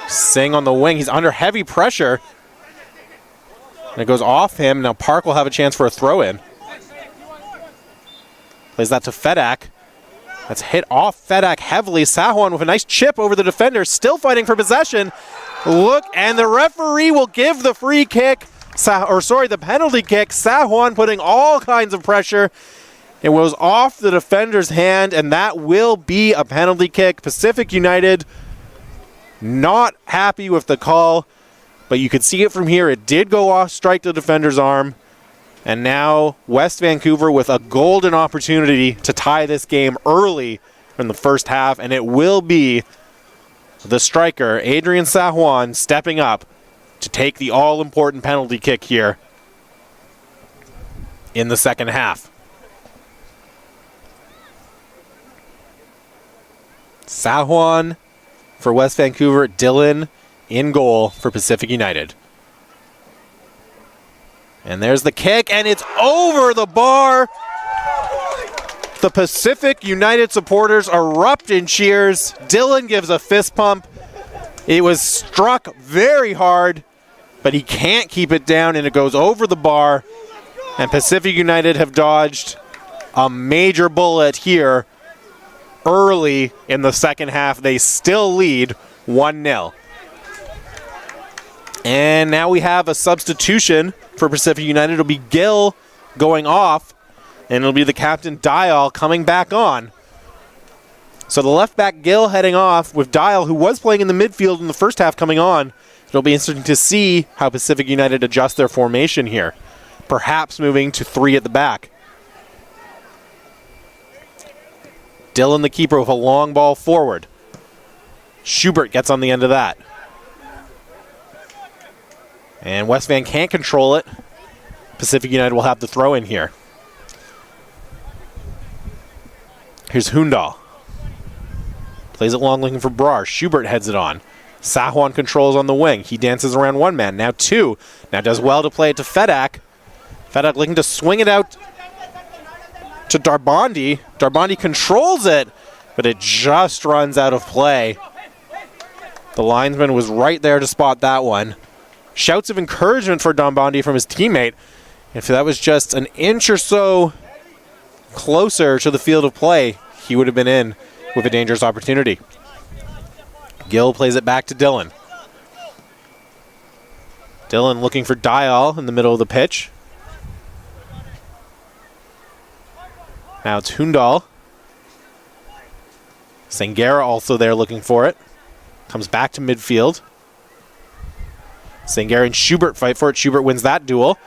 Singh on the wing. He's under heavy pressure. And it goes off him. Now Park will have a chance for a throw-in. Plays that to Fedak. That's hit off Fedak heavily. Sahwan with a nice chip over the defender. Still fighting for possession. Look, and the referee will give the free kick, the penalty kick. Sahwan putting all kinds of pressure. It was off the defender's hand, and that will be a penalty kick. Pacific United not happy with the call, but you could see it from here. It did go off, strike the defender's arm. And now West Vancouver with a golden opportunity to tie this game early in the first half, and it will be the striker, Adrian Swan, stepping up to take the all-important penalty kick here in the second half. Sahwan for West Vancouver, Dillon in goal for Pacific United. And there's the kick, and it's over the bar. The Pacific United supporters erupt in cheers. Dillon gives a fist pump. It was struck very hard, but he can't keep it down, and it goes over the bar. And Pacific United have dodged a major bullet here early in the second half. They still lead 1-0. And now we have a substitution for Pacific United. It'll be Gill going off, and it'll be the captain, Dial, coming back on. So the left back, Gill, heading off with Dial, who was playing in the midfield in the first half, coming on. It'll be interesting to see how Pacific United adjust their formation here. Perhaps moving to 3 at the back. Dillon, the keeper, with a long ball forward. Schubert gets on the end of that. And West Van can't control it. Pacific United will have the throw in here. Here's Hundal. Plays it long, looking for Brar. Schubert heads it on. Sahwan controls on the wing. He dances around one man. Now 2. Now does well to play it to Fedak. Fedak looking to swing it out to Darbandi. Darbandi controls it, but it just runs out of play. The linesman was right there to spot that one. Shouts of encouragement for Darbandi from his teammate. If that was just an inch or so closer to the field of play, he would have been in with a dangerous opportunity. Gill plays it back to Dillon. Dillon looking for Dial in the middle of the pitch. Now it's Hundal. Sangera also there looking for it. Comes back to midfield. Sangera and Schubert fight for it. Schubert wins that duel.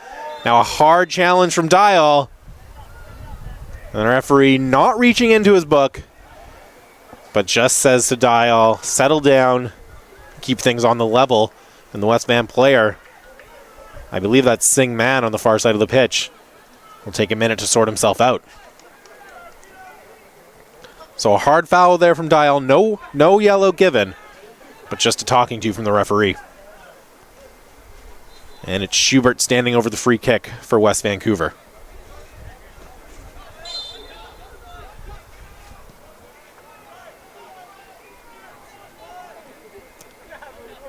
Now a hard challenge from Dial. And the referee not reaching into his book, but just says to Dial, settle down, keep things on the level. And the West Van player, I believe that's Sing Man on the far side of the pitch, will take a minute to sort himself out. So a hard foul there from Dial. No yellow given, but just a talking to from the referee. And it's Schubert standing over the free kick for West Vancouver.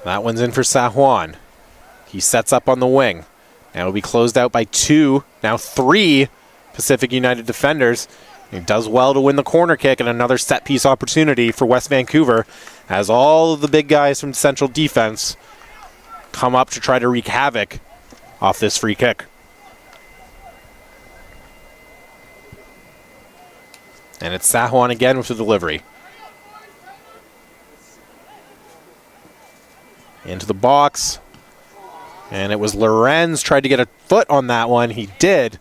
That one's in for Sahuan. He sets up on the wing. Now it'll be closed out by three Pacific United defenders. He does well to win the corner kick and another set piece opportunity for West Vancouver as all of the big guys from Central defense come up to try to wreak havoc off this free kick. And it's Sahuan again with the delivery. Into the box. And it was Lorenz tried to get a foot on that one. He did.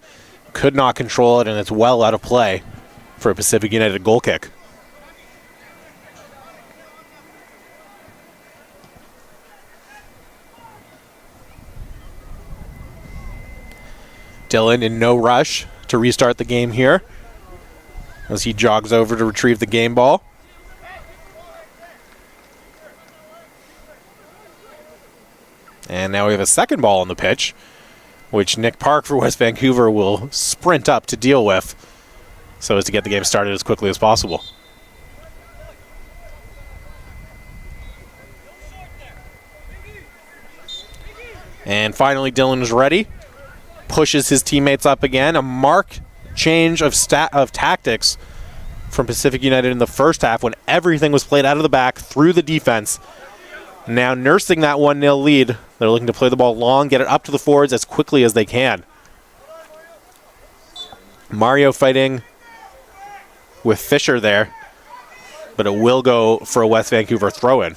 Could not control it, and it's well out of play for a Pacific United goal kick. Dillon in no rush to restart the game here as he jogs over to retrieve the game ball. And now we have a second ball on the pitch, which Nick Park for West Vancouver will sprint up to deal with so as to get the game started as quickly as possible. And finally, Dillon is ready. Pushes his teammates up again. A marked change of tactics from Pacific United in the first half when everything was played out of the back through the defense. Now nursing that 1-0 lead. They're looking to play the ball long, get it up to the forwards as quickly as they can. Mario fighting with Fisher there, but it will go for a West Vancouver throw-in.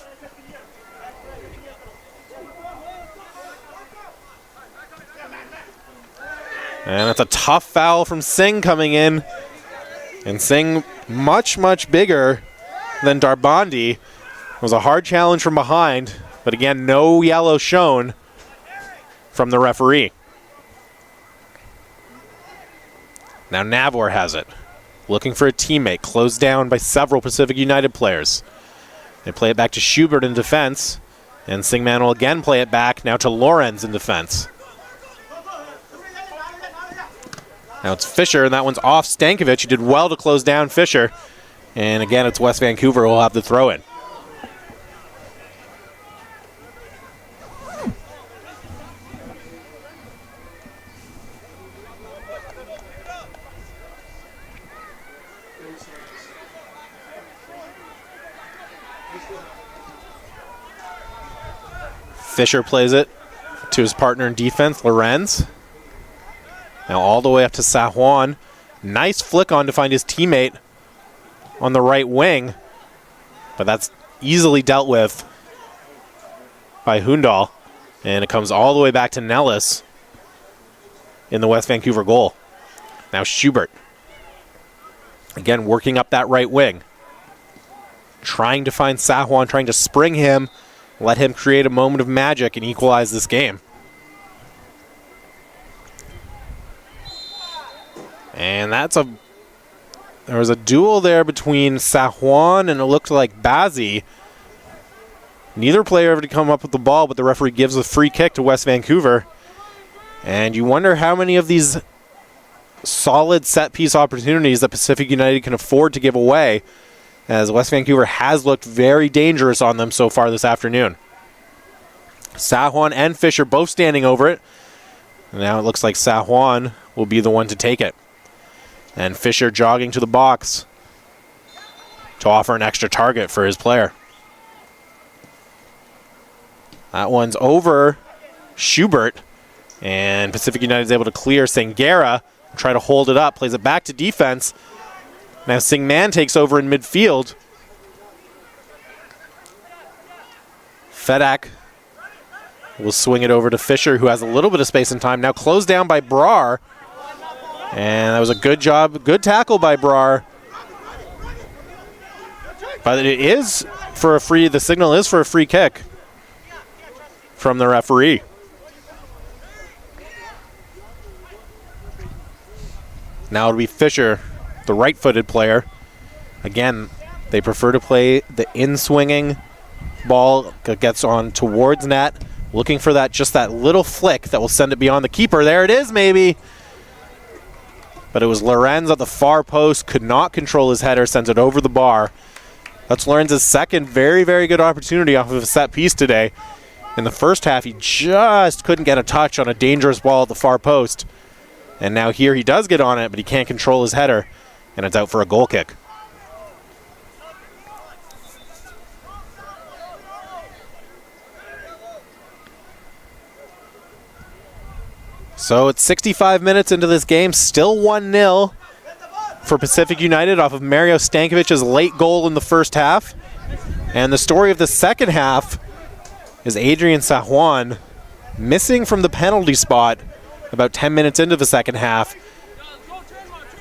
And that's a tough foul from Singh coming in. And Singh much, much bigger than Darbandi. It was a hard challenge from behind, but again, no yellow shown from the referee. Now Navor has it. Looking for a teammate, closed down by several Pacific United players. They play it back to Schubert in defense, and Singman will again play it back now to Lorenz in defense. Now it's Fisher, and that one's off Stankovic. He did well to close down Fisher. And again, it's West Vancouver who will have the throw-in. Fisher plays it to his partner in defense, Lorenz. Now all the way up to Sahuan. Nice flick on to find his teammate on the right wing. But that's easily dealt with by Hundal. And it comes all the way back to Nellis in the West Vancouver goal. Now Schubert. Again, working up that right wing. Trying to find Sahuan, trying to spring him. Let him create a moment of magic and equalize this game. And there was a duel there between Sahuan and it looked like Bazzi. Neither player ever to come up with the ball, but the referee gives a free kick to West Vancouver. And you wonder how many of these solid set-piece opportunities that Pacific United can afford to give away, as West Vancouver has looked very dangerous on them so far this afternoon. Sahuan and Fisher both standing over it. And now it looks like Sahuan will be the one to take it. And Fisher jogging to the box to offer an extra target for his player. That one's over Schubert. And Pacific United is able to clear. Sangera, try to hold it up, plays it back to defense. Now Singman takes over in midfield. Fedak will swing it over to Fisher, who has a little bit of space and time. Now closed down by Brar. And that was a good job, good tackle by Brar. But it is for a free, the signal is for a free kick from the referee. Now it'll be Fisher, the right-footed player. Again, they prefer to play the in-swinging ball that gets on towards net, looking for that, just that little flick that will send it beyond the keeper. There it is, maybe. But it was Lorenz at the far post, could not control his header, sends it over the bar. That's Lorenz's second very, very good opportunity off of a set piece today. In the first half, he just couldn't get a touch on a dangerous ball at the far post. And now here he does get on it, but he can't control his header, and it's out for a goal kick. So it's 65 minutes into this game, still 1-0 for Pacific United off of Mario Stankovic's late goal in the first half. And the story of the second half is Adrian Swan missing from the penalty spot about 10 minutes into the second half.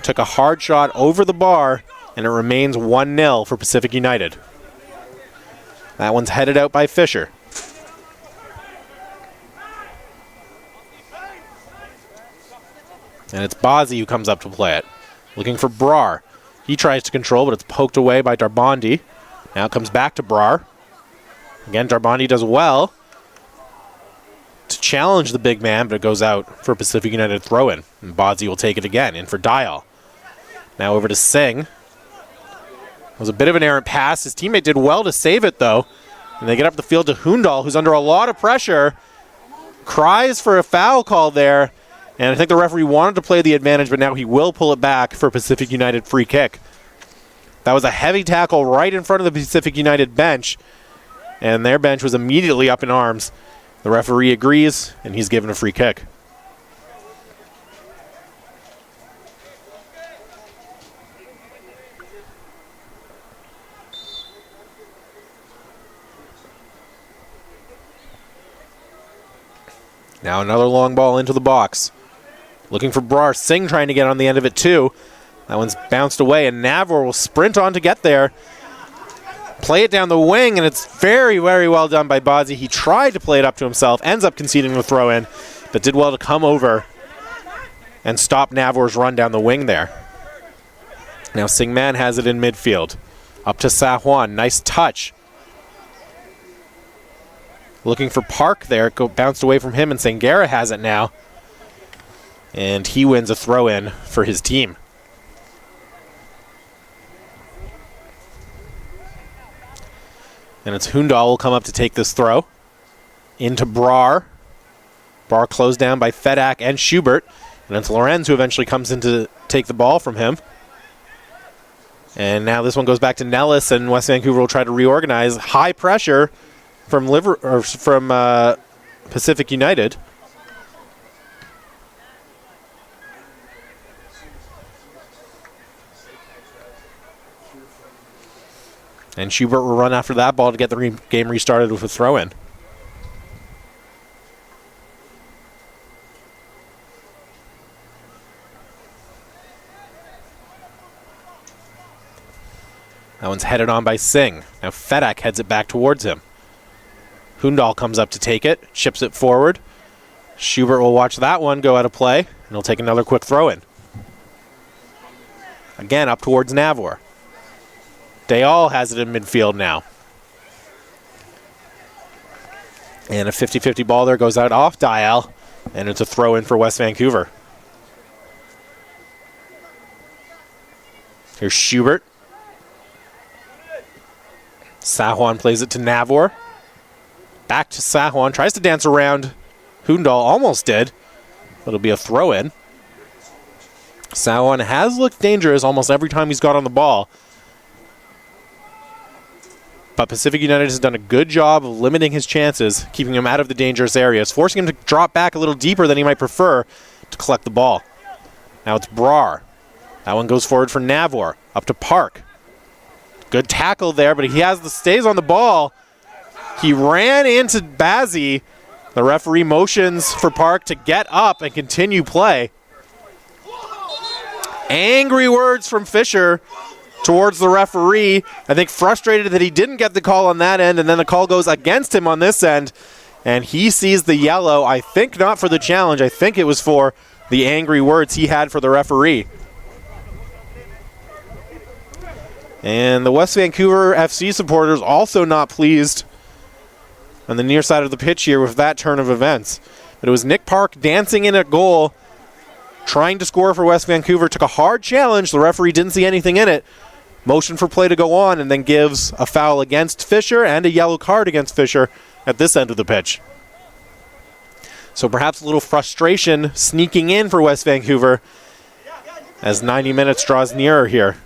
Took a hard shot over the bar, and it remains 1-0 for Pacific United. That one's headed out by Fisher. And it's Bazzi who comes up to play it. Looking for Brar. He tries to control, but it's poked away by Darbondi. Now it comes back to Brar. Again, Darbondi does well to challenge the big man, but it goes out for Pacific United throw-in. And Bazzi will take it again, in for Dial. Now over to Singh. It was a bit of an errant pass. His teammate did well to save it, though. And they get up the field to Hundal, who's under a lot of pressure. Cries for a foul call there. And I think the referee wanted to play the advantage, but now he will pull it back for Pacific United free kick. That was a heavy tackle right in front of the Pacific United bench. And their bench was immediately up in arms. The referee agrees, and he's given a free kick. Now another long ball into the box. Looking for Brar. Singh trying to get on the end of it too. That one's bounced away, and Navor will sprint on to get there. Play it down the wing, and it's very, very well done by Bazzi. He tried to play it up to himself, ends up conceding the throw-in, but did well to come over and stop Navor's run down the wing there. Now Singman has it in midfield. Up to Sahuan. Nice touch. Looking for Park there. Bounced away from him, and Sangera has it now. And he wins a throw-in for his team. And it's Hundal will come up to take this throw. Into Brar. Brar closed down by Fedak and Schubert. And it's Lorenz who eventually comes in to take the ball from him. And now this one goes back to Nellis, and West Vancouver will try to reorganize. High pressure from Pacific United. And Schubert will run after that ball to get the game restarted with a throw-in. That one's headed on by Singh. Now Fedak heads it back towards him. Hundal comes up to take it, chips it forward. Schubert will watch that one go out of play, and he'll take another quick throw-in. Again, up towards Navor. Dayal has it in midfield now. And a 50-50 ball there goes out off Dial, and it's a throw-in for West Vancouver. Here's Schubert. Sahuan plays it to Navor. Back to Sahuan. Tries to dance around. Hundal almost did. It'll be a throw-in. Swan has looked dangerous almost every time he's got on the ball. But Pacific United has done a good job of limiting his chances, keeping him out of the dangerous areas, forcing him to drop back a little deeper than he might prefer to collect the ball. Now it's Brar. That one goes forward for Navor. Up to Park. Good tackle there, but he stays on the ball. He ran into Bazzi. The referee motions for Park to get up and continue play. Angry words from Fisher towards the referee. I think frustrated that he didn't get the call on that end, and then the call goes against him on this end. And he sees the yellow. I think not for the challenge. I think it was for the angry words he had for the referee. And the West Vancouver FC supporters also not pleased on the near side of the pitch here with that turn of events. But it was Nick Park dancing in at goal, trying to score for West Vancouver. Took a hard challenge. The referee didn't see anything in it. Motion for play to go on, and then gives a foul against Fisher and a yellow card against Fisher at this end of the pitch. So perhaps a little frustration sneaking in for West Vancouver as 90 minutes draws nearer here.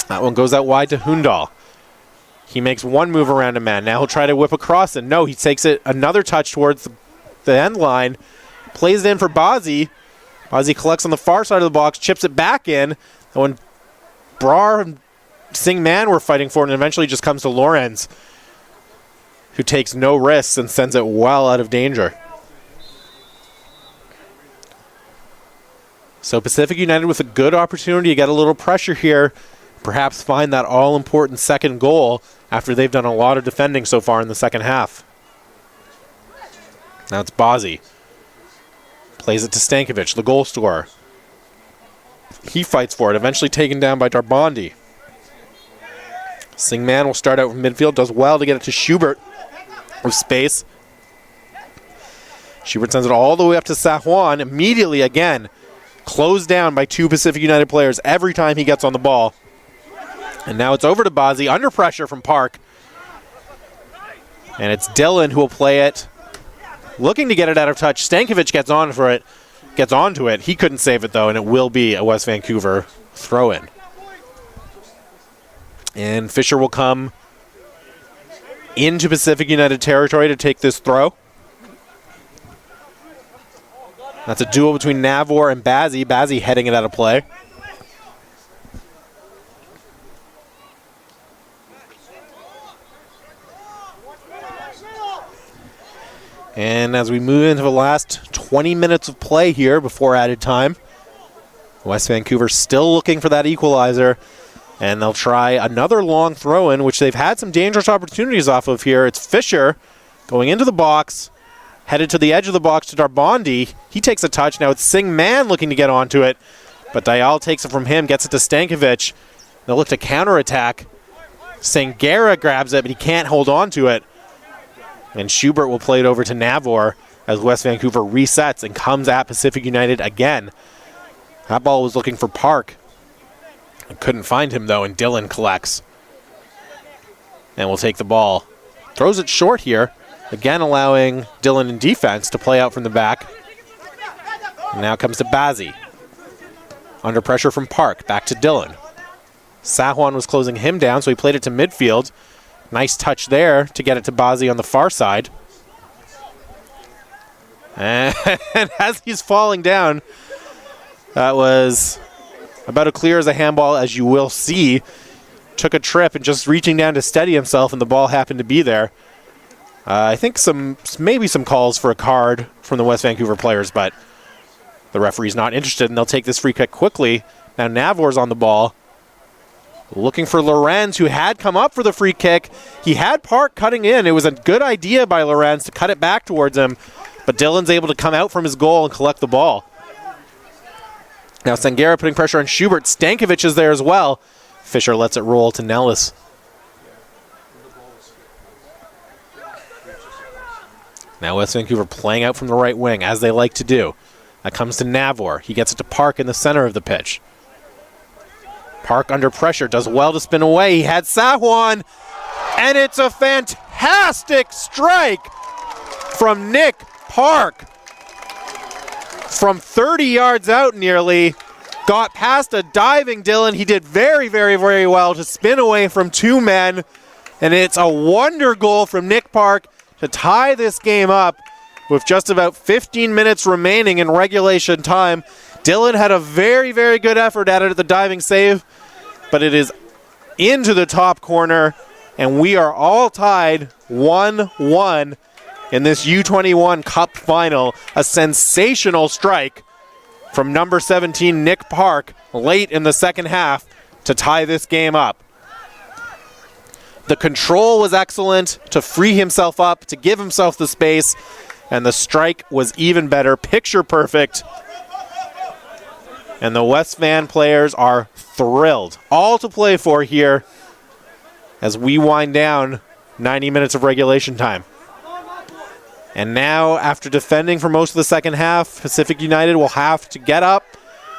That one goes out wide to Hundal. He makes one move around a man. Now he'll try to whip across, and no, he takes it another touch towards the end line. Plays it in for Bazzi. Bazzi collects on the far side of the box, chips it back in. And when Brar and Sing Man were fighting for it, and eventually just comes to Lorenz, who takes no risks and sends it well out of danger. So Pacific United with a good opportunity to get a little pressure here, perhaps find that all-important second goal after they've done a lot of defending so far in the second half. Now it's Bazzi. Plays it to Stankovic, the goal scorer. He fights for it, eventually taken down by Darbondi. Singman will start out from midfield, does well to get it to Schubert with space. Schubert sends it all the way up to Sahuan, immediately again closed down by two Pacific United players every time he gets on the ball. And now it's over to Bazzi, under pressure from Park. And it's Dillon who will play it, looking to get it out of touch. Stankovic gets onto it. He couldn't save it, though, and it will be a West Vancouver throw-in. And Fisher will come into Pacific United territory to take this throw. That's a duel between Navor and Bazzi. Bazzi heading it out of play. And as we move into the last 20 minutes of play here before added time, West Vancouver still looking for that equalizer. And they'll try another long throw-in, which they've had some dangerous opportunities off of here. It's Fisher going into the box, headed to the edge of the box to Darbondi. He takes a touch. Now it's Sing Man looking to get onto it, but Dial takes it from him, gets it to Stankovic. They'll look to counterattack. Sangera grabs it, but he can't hold on to it. And Schubert will play it over to Navor as West Vancouver resets and comes at Pacific United again. That ball was looking for Park. Couldn't find him, though, and Dillon collects. And will take the ball. Throws it short here, again allowing Dillon in defense to play out from the back. And now comes to Bazzi. Under pressure from Park, back to Dillon. Sahuan was closing him down, so he played it to midfield. Nice touch there to get it to Bazzi on the far side. And as he's falling down, that was about as clear as a handball as you will see. Took a trip and just reaching down to steady himself, and the ball happened to be there. I think maybe some calls for a card from the West Vancouver players, but the referee's not interested, and they'll take this free kick quickly. Now Navor's on the ball, looking for Lorenz, who had come up for the free kick. He had Park cutting in. It was a good idea by Lorenz to cut it back towards him, but Dillon's able to come out from his goal and collect the ball. Now Sangera putting pressure on Schubert. Stankovic is there as well. Fisher lets it roll to Nellis. Now West Vancouver playing out from the right wing, as they like to do. That comes to Navor. He gets it to Park in the center of the pitch. Park under pressure, does well to spin away. He had Sahuan, and it's a fantastic strike from Nick Park. from 30 yards out nearly. Got past a diving Dylan. He did very, very, very well to spin away from two men. And it's a wonder goal from Nick Park to tie this game up with just about 15 minutes remaining in regulation time. Dylan had a very, very good effort at it at the diving save, but it is into the top corner, and we are all tied 1-1 in this U21 Cup final. A sensational strike from number 17, Nick Park, late in the second half to tie this game up. The control was excellent to free himself up, to give himself the space, and the strike was even better, picture perfect. And the West Van players are thrilled. All to play for here as we wind down 90 minutes of regulation time. And now, after defending for most of the second half, Pacific United will have to get up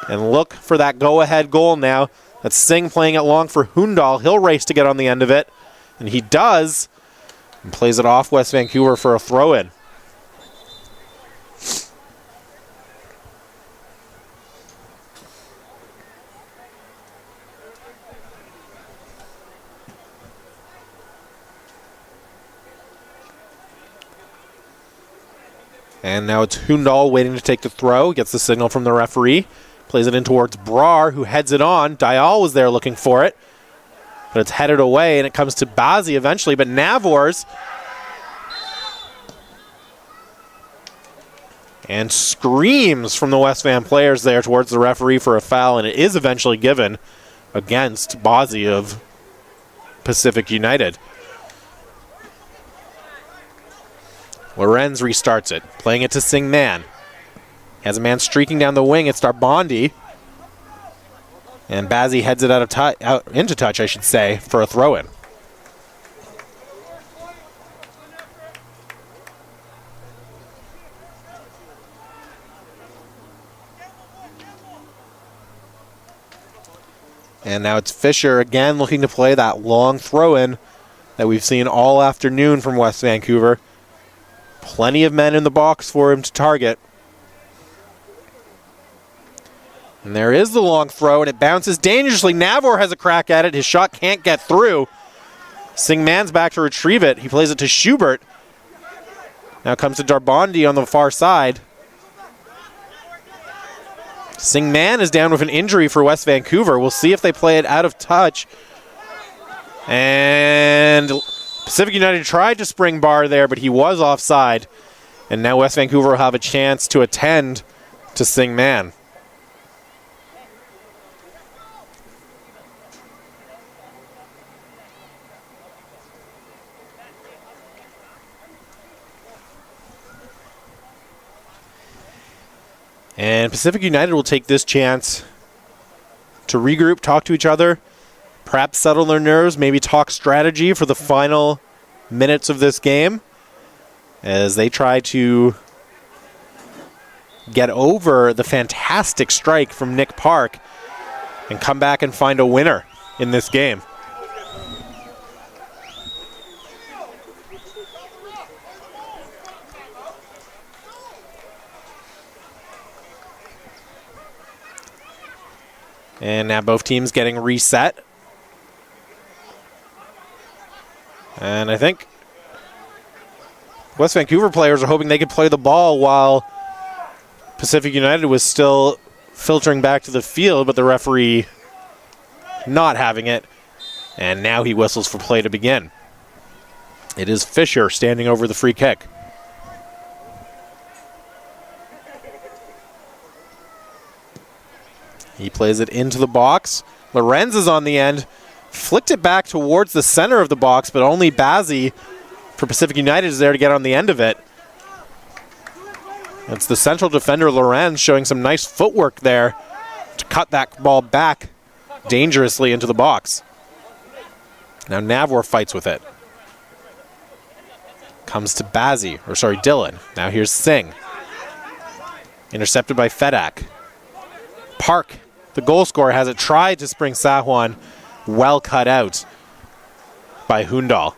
and look for that go-ahead goal now. That's Singh playing it long for Hundal. He'll race to get on the end of it, and he does, and plays it off West Vancouver for a throw-in. And now it's Hundal waiting to take the throw. Gets the signal from the referee. Plays it in towards Brar, who heads it on. Dial was there looking for it. But it's headed away, and it comes to Bazzi eventually. But Navors. And screams from the West Van players there towards the referee for a foul. And it is eventually given against Bazzi of Pacific United. Lorenz restarts it, playing it to Singh Man. Has a man streaking down the wing. It's Darbondi. And Bazzi heads it out into touch, I should say, for a throw-in. And now it's Fisher again looking to play that long throw-in that we've seen all afternoon from West Vancouver. Plenty of men in the box for him to target. And there is the long throw, and it bounces dangerously. Navor has a crack at it. His shot can't get through. Singh Man's back to retrieve it. He plays it to Schubert. Now comes to Darbondi on the far side. Singh Man is down with an injury for West Vancouver. We'll see if they play it out of touch. And Pacific United tried to spring Bar there, but he was offside. And now West Vancouver will have a chance to attend to Singh Man. And Pacific United will take this chance to regroup, talk to each other, perhaps settle their nerves, maybe talk strategy for the final minutes of this game as they try to get over the fantastic strike from Nick Park and come back and find a winner in this game. And now both teams getting reset. And I think West Vancouver players are hoping they could play the ball while Pacific United was still filtering back to the field, but the referee not having it. And now he whistles for play to begin. It is Fisher standing over the free kick. He plays it into the box. Lorenz is on the end. Flicked it back towards the center of the box, but only Bazzi for Pacific United is there to get on the end of it. It's the central defender, Lorenz, showing some nice footwork there to cut that ball back dangerously into the box. Now Navor fights with it. Comes to Dylan. Now here's Singh. Intercepted by Fedak. Park, the goal scorer, has it tried to spring Sahuan. Well cut out by Hundal,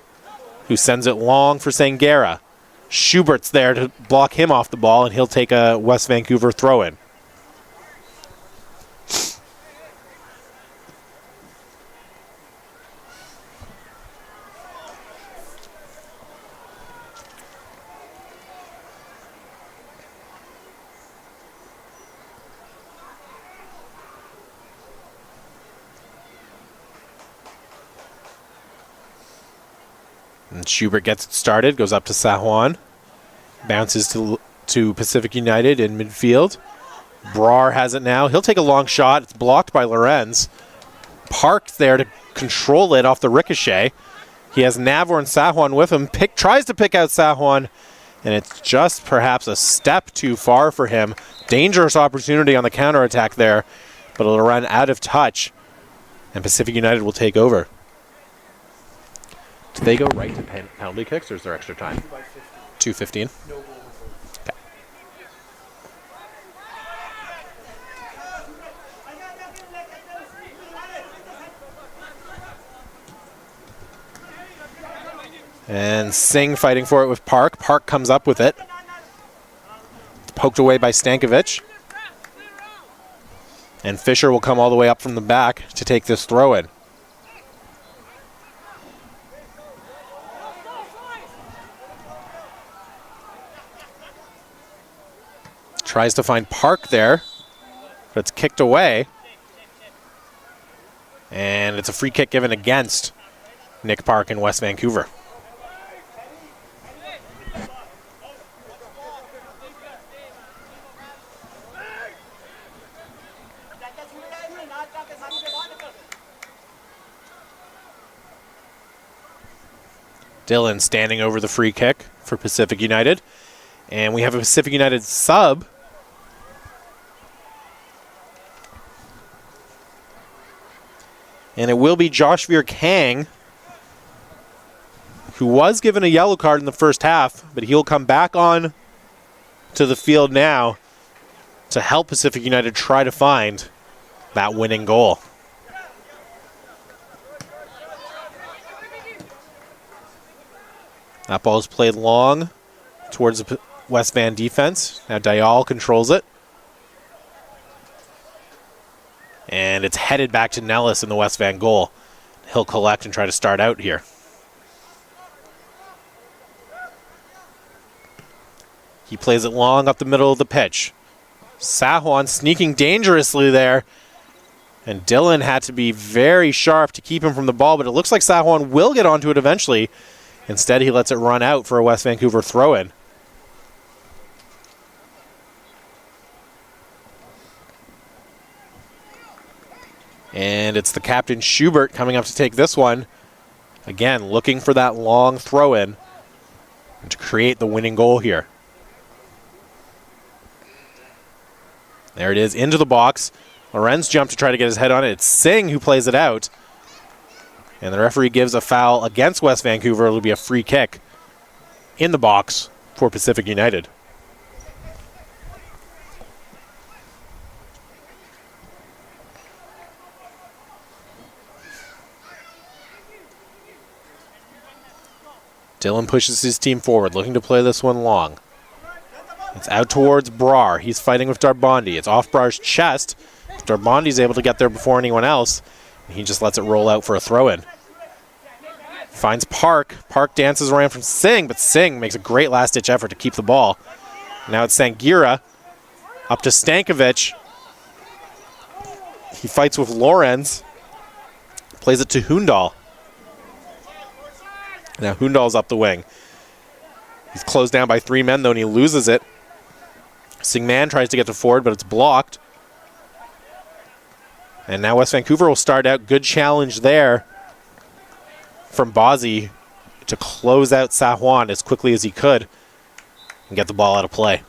who sends it long for Sangera. Schubert's there to block him off the ball, and he'll take a West Vancouver throw-in. And Schubert gets it started, goes up to Sahuan. Bounces to Pacific United in midfield. Brar has it now. He'll take a long shot. It's blocked by Lorenz. Park's there to control it off the ricochet. He has Navor and Sahuan with him. Tries to pick out Sahuan, and it's just perhaps a step too far for him. Dangerous opportunity on the counterattack there, but it'll run out of touch, and Pacific United will take over. Do they go right to penalty kicks, or is there extra time? 2:15. Okay. And Singh fighting for it with Park. Park comes up with it. It's poked away by Stankovic. And Fisher will come all the way up from the back to take this throw-in. Tries to find Park there, but it's kicked away. And it's a free kick given against Nick Park in West Vancouver. Dillon standing over the free kick for Pacific United. And we have a Pacific United sub. And it will be Josh Veer Kang, who was given a yellow card in the first half, but he'll come back on to the field now to help Pacific United try to find that winning goal. That ball is played long towards the West Van defense. Now Dial controls it. And it's headed back to Nellis in the West Van goal. He'll collect and try to start out here. He plays it long up the middle of the pitch. Sahuan sneaking dangerously there. And Dillon had to be very sharp to keep him from the ball, but it looks like Sahuan will get onto it eventually. Instead, he lets it run out for a West Vancouver throw-in. And it's the captain, Schubert, coming up to take this one. Again, looking for that long throw-in to create the winning goal here. There it is, into the box. Lorenz jumped to try to get his head on it. It's Singh who plays it out. And the referee gives a foul against West Vancouver. It'll be a free kick in the box for Pacific United. Dillon pushes his team forward, looking to play this one long. It's out towards Brar. He's fighting with Darbondi. It's off Brar's chest. Darbondi's able to get there before anyone else. He just lets it roll out for a throw-in. Finds Park. Park dances around from Singh, but Singh makes a great last-ditch effort to keep the ball. Now it's Sangira. Up to Stankovic. He fights with Lorenz. Plays it to Hundal. Now Hundal's up the wing. He's closed down by 3 men, though, and he loses it. Singman tries to get to forward, but it's blocked. And now West Vancouver will start out. Good challenge there from Bozzi to close out Sahuan as quickly as he could and get the ball out of play.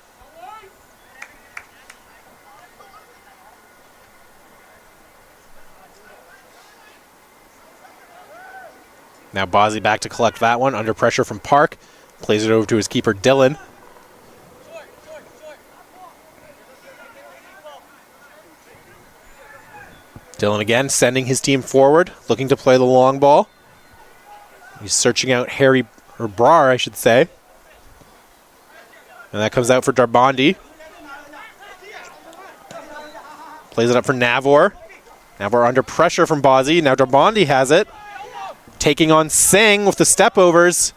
Now Bozzi back to collect that one under pressure from Park. Plays it over to his keeper, Dillon. Dillon again sending his team forward, looking to play the long ball. He's searching out Brar, I should say. And that comes out for Darbandi. Plays it up for Navor. Navor under pressure from Bozzi. Now Darbandi has it. Taking on Singh with the step overs.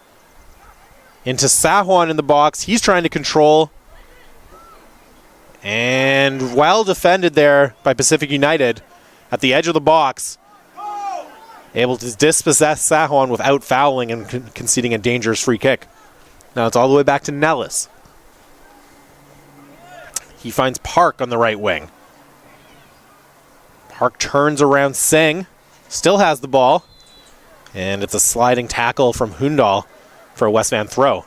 Into Sahuan in the box. He's trying to control. And well defended there by Pacific United at the edge of the box. Able to dispossess Sahuan without fouling and conceding a dangerous free kick. Now it's all the way back to Nellis. He finds Park on the right wing. Park turns around Singh. Still has the ball. And it's a sliding tackle from Hundal for a West Van throw.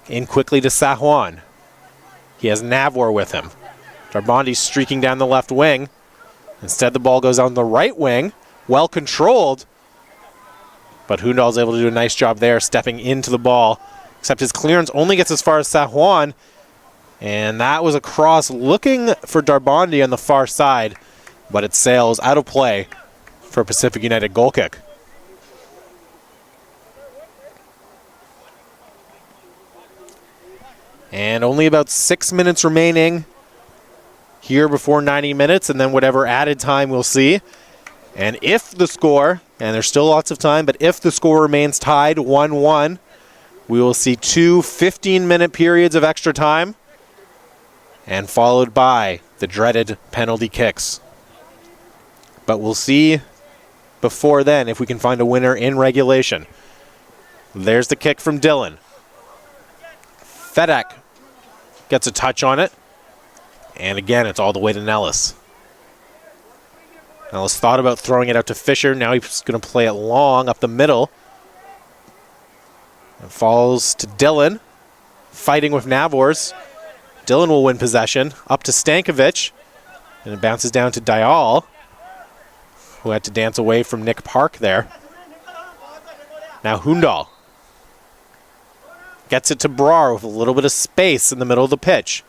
In quickly to Sahuan. He has Navor with him. Darbandi's streaking down the left wing. Instead, the ball goes on the right wing. Well controlled. But Hundal's able to do a nice job there, stepping into the ball. Except his clearance only gets as far as Sahuan. And that was a cross looking for Darbandi on the far side. But it sails out of play for a Pacific United goal kick. And only about 6 minutes remaining here before 90 minutes, and then whatever added time we'll see. And if the score, and there's still lots of time, but if the score remains tied 1-1, we will see two 15-minute periods of extra time, and followed by the dreaded penalty kicks. But we'll see before then if we can find a winner in regulation. There's the kick from Dillon. Fedek gets a touch on it. And again, it's all the way to Nellis. Nellis thought about throwing it out to Fisher. Now he's going to play it long up the middle. It falls to Dillon. Fighting with Navors. Dillon will win possession. Up to Stankovic. And it bounces down to Dial, who had to dance away from Nick Park there. Now Hundal gets it to Brar with a little bit of space in the middle of the pitch.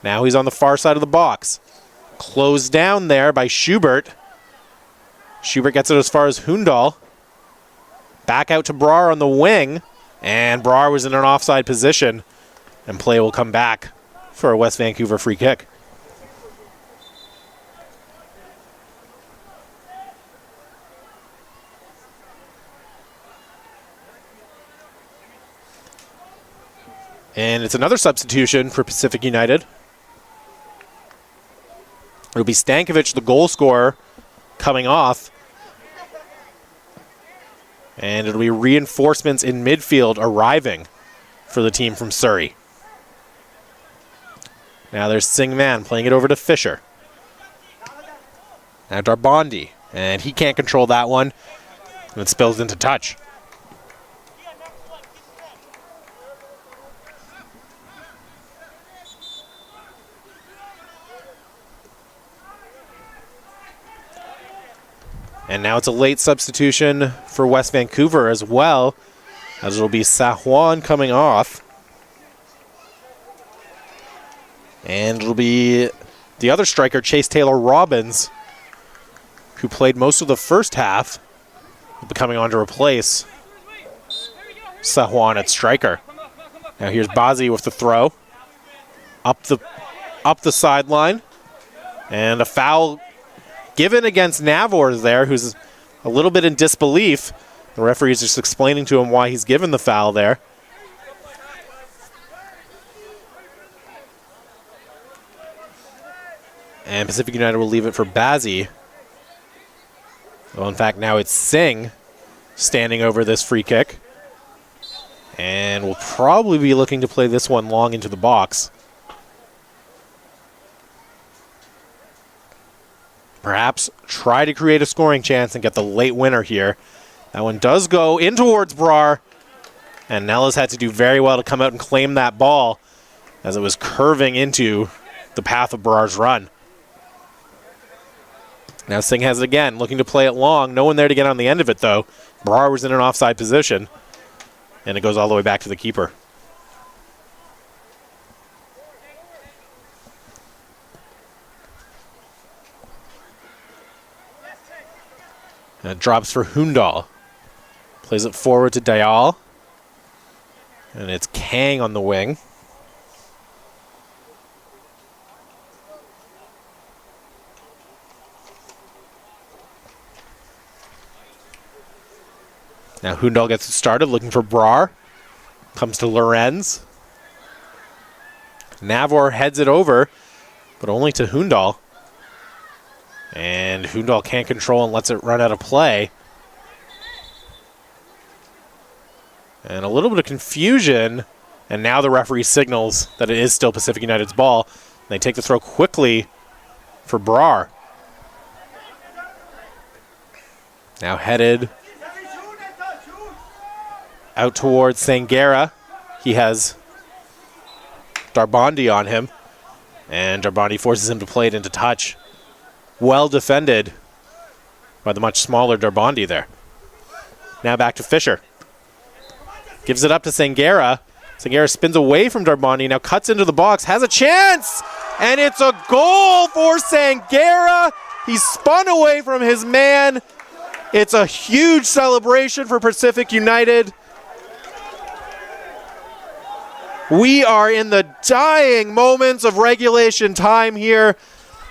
Now he's on the far side of the box. Closed down there by Schubert. Schubert gets it as far as Hundal. Back out to Brar on the wing. And Brar was in an offside position. And play will come back for a West Vancouver free kick. And it's another substitution for Pacific United. It'll be Stankovic, the goal scorer, coming off. And it'll be reinforcements in midfield arriving for the team from Surrey. Now there's Singh Man playing it over to Fisher. Now Darbandi. And he can't control that one. And it spills into touch. And now it's a late substitution for West Vancouver as well, as it'll be Sahuan coming off. And it'll be the other striker, Chase Taylor Robbins, who played most of the first half, will be coming on to replace Sahuan at striker. Now here's Bazzi with the throw. Up the sideline. And a foul given against Navor there, who's a little bit in disbelief. The referee is just explaining to him why he's given the foul there. And Pacific United will leave it for Bazzi. Well, in fact, now it's Singh standing over this free kick. And we'll probably be looking to play this one long into the box. Perhaps try to create a scoring chance and get the late winner here. That one does go in towards Brar. And Nellis had to do very well to come out and claim that ball as it was curving into the path of Brar's run. Now Singh has it again, looking to play it long. No one there to get on the end of it, though. Brar was in an offside position. And it goes all the way back to the keeper. And it drops for Hundal. Plays it forward to Dial. And it's Kang on the wing. Now Hundal gets it started, looking for Brar. Comes to Lorenz. Navor heads it over, but only to Hundal. And Hundal can't control and lets it run out of play. And a little bit of confusion. And now the referee signals that it is still Pacific United's ball. They take the throw quickly for Brar. Now headed out towards Sangera. He has Darbandi on him. And Darbandi forces him to play it into touch. Well defended by the much smaller Darbandi there. Now back to Fisher. Gives it up to Sangera. Sangera spins away from Darbandi, now cuts into the box, has a chance! And it's a goal for Sangera! He spun away from his man. It's a huge celebration for Pacific United. We are in the dying moments of regulation time here.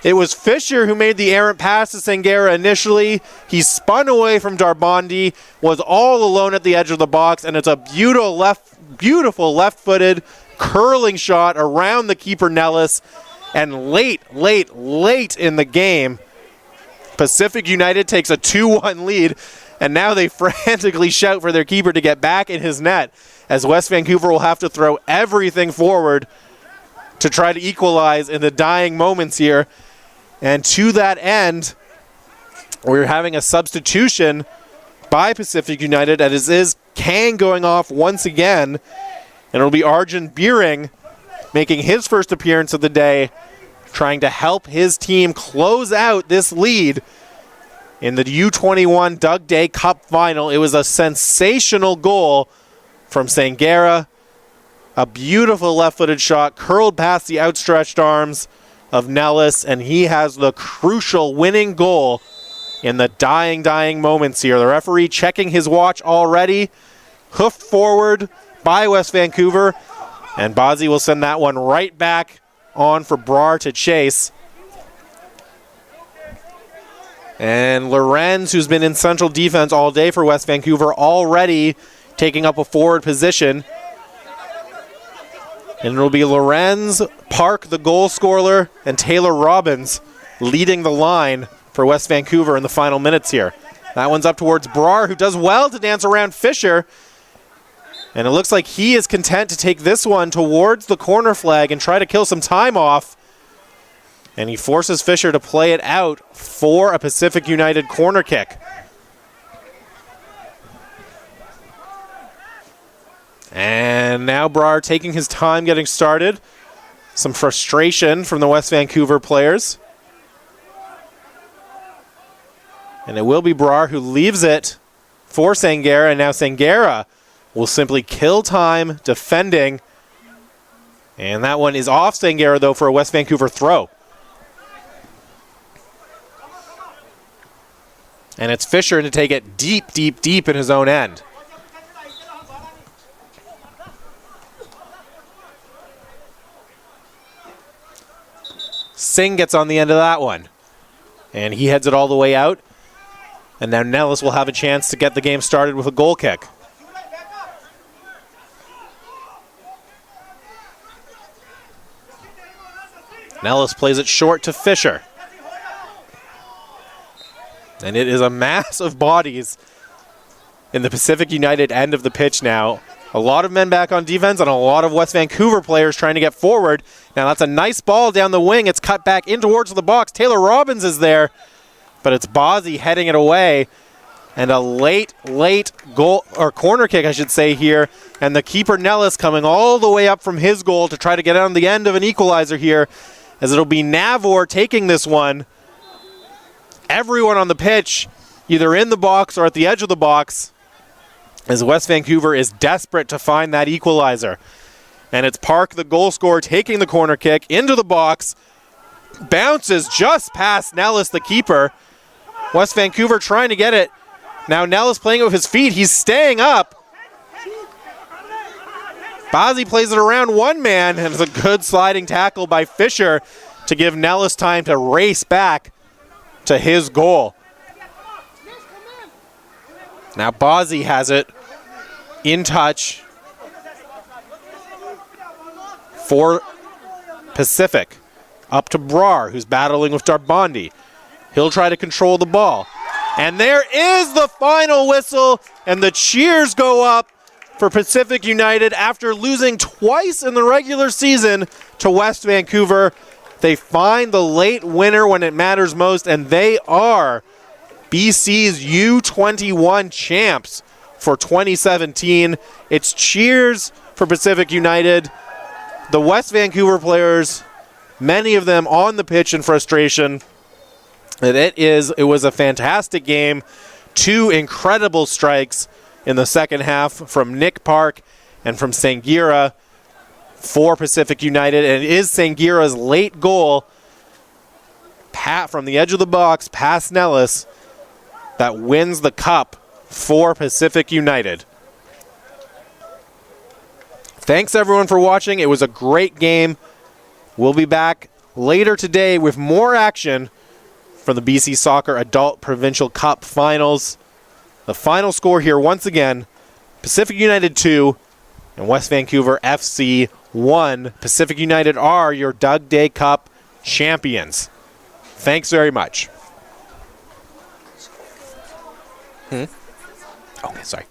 It was Fisher who made the errant pass to Sangera initially. He spun away from Darbandi, was all alone at the edge of the box, and it's a beautiful left-footed curling shot around the keeper Nellis. And late in the game, Pacific United takes a 2-1 lead, and now they frantically shout for their keeper to get back in his net, as West Vancouver will have to throw everything forward to try to equalize in the dying moments here. And to that end, we're having a substitution by Pacific United, as is Kang going off once again. And it'll be Arjun Beering making his first appearance of the day, trying to help his team close out this lead in the U21 Doug Day Cup final. It was a sensational goal from Sangera. A beautiful left-footed shot, curled past the outstretched arms of Nellis, and he has the crucial winning goal in the dying moments here. The referee checking his watch already. Hoofed forward by West Vancouver, and Bazzi will send that one right back on for Brar to chase. And Lorenz, who's been in central defense all day for West Vancouver, already taking up a forward position. And it'll be Lorenz, Park, the goal scorer, and Taylor Robbins leading the line for West Vancouver in the final minutes here. That one's up towards Brar, who does well to dance around Fisher. And it looks like he is content to take this one towards the corner flag and try to kill some time off. And he forces Fisher to play it out for a Pacific United corner kick. And now Brar taking his time getting started. Some frustration from the West Vancouver players. And it will be Brar who leaves it for Sangera. And now Sangera will simply kill time defending. And that one is off Sangera, though, for a West Vancouver throw. And it's Fisher to take it deep in his own end. Singh gets on the end of that one. And he heads it all the way out. And now Nellis will have a chance to get the game started with a goal kick. Nellis plays it short to Fisher. And it is a mass of bodies in the Pacific United end of the pitch now. A lot of men back on defense and a lot of West Vancouver players trying to get forward. Now that's a nice ball down the wing. It's cut back in towards the box. Taylor Robbins is there, but it's Bazzi heading it away. And a late goal, or corner kick I should say here. And the keeper Nellis coming all the way up from his goal to try to get on the end of an equalizer here, as it'll be Navor taking this one. Everyone on the pitch either in the box or at the edge of the box, as West Vancouver is desperate to find that equalizer. And it's Park, the goal scorer, taking the corner kick into the box. Bounces just past Nellis, the keeper. West Vancouver trying to get it. Now Nellis playing it with his feet. He's staying up. Bazzi plays it around one man, and it's a good sliding tackle by Fisher to give Nellis time to race back to his goal. Now Bozzi has it in touch for Pacific. Up to Brar, who's battling with Darbondi. He'll try to control the ball. And there is the final whistle, and the cheers go up for Pacific United after losing twice in the regular season to West Vancouver. They find the late winner when it matters most, and they are BC's U21 champs for 2017. It's cheers for Pacific United. The West Vancouver players, many of them on the pitch in frustration. And it was a fantastic game. 2 incredible strikes in the second half from Nick Park and from Sangira for Pacific United. And it is Sangira's late goal from the edge of the box past Nellis that wins the cup for Pacific United. Thanks everyone for watching. It was a great game. We'll be back later today with more action from the BC Soccer Adult Provincial Cup Finals. The final score here once again, Pacific United 2 and West Vancouver FC 1. Pacific United are your Doug Day Cup champions. Thanks very much. Okay, sorry.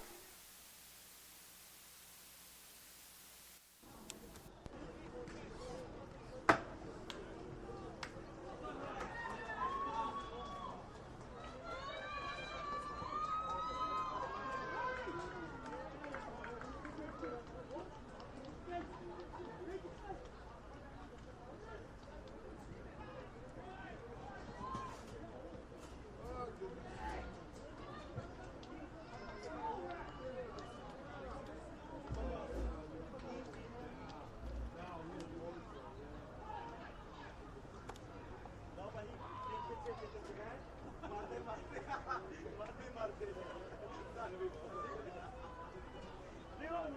Leon,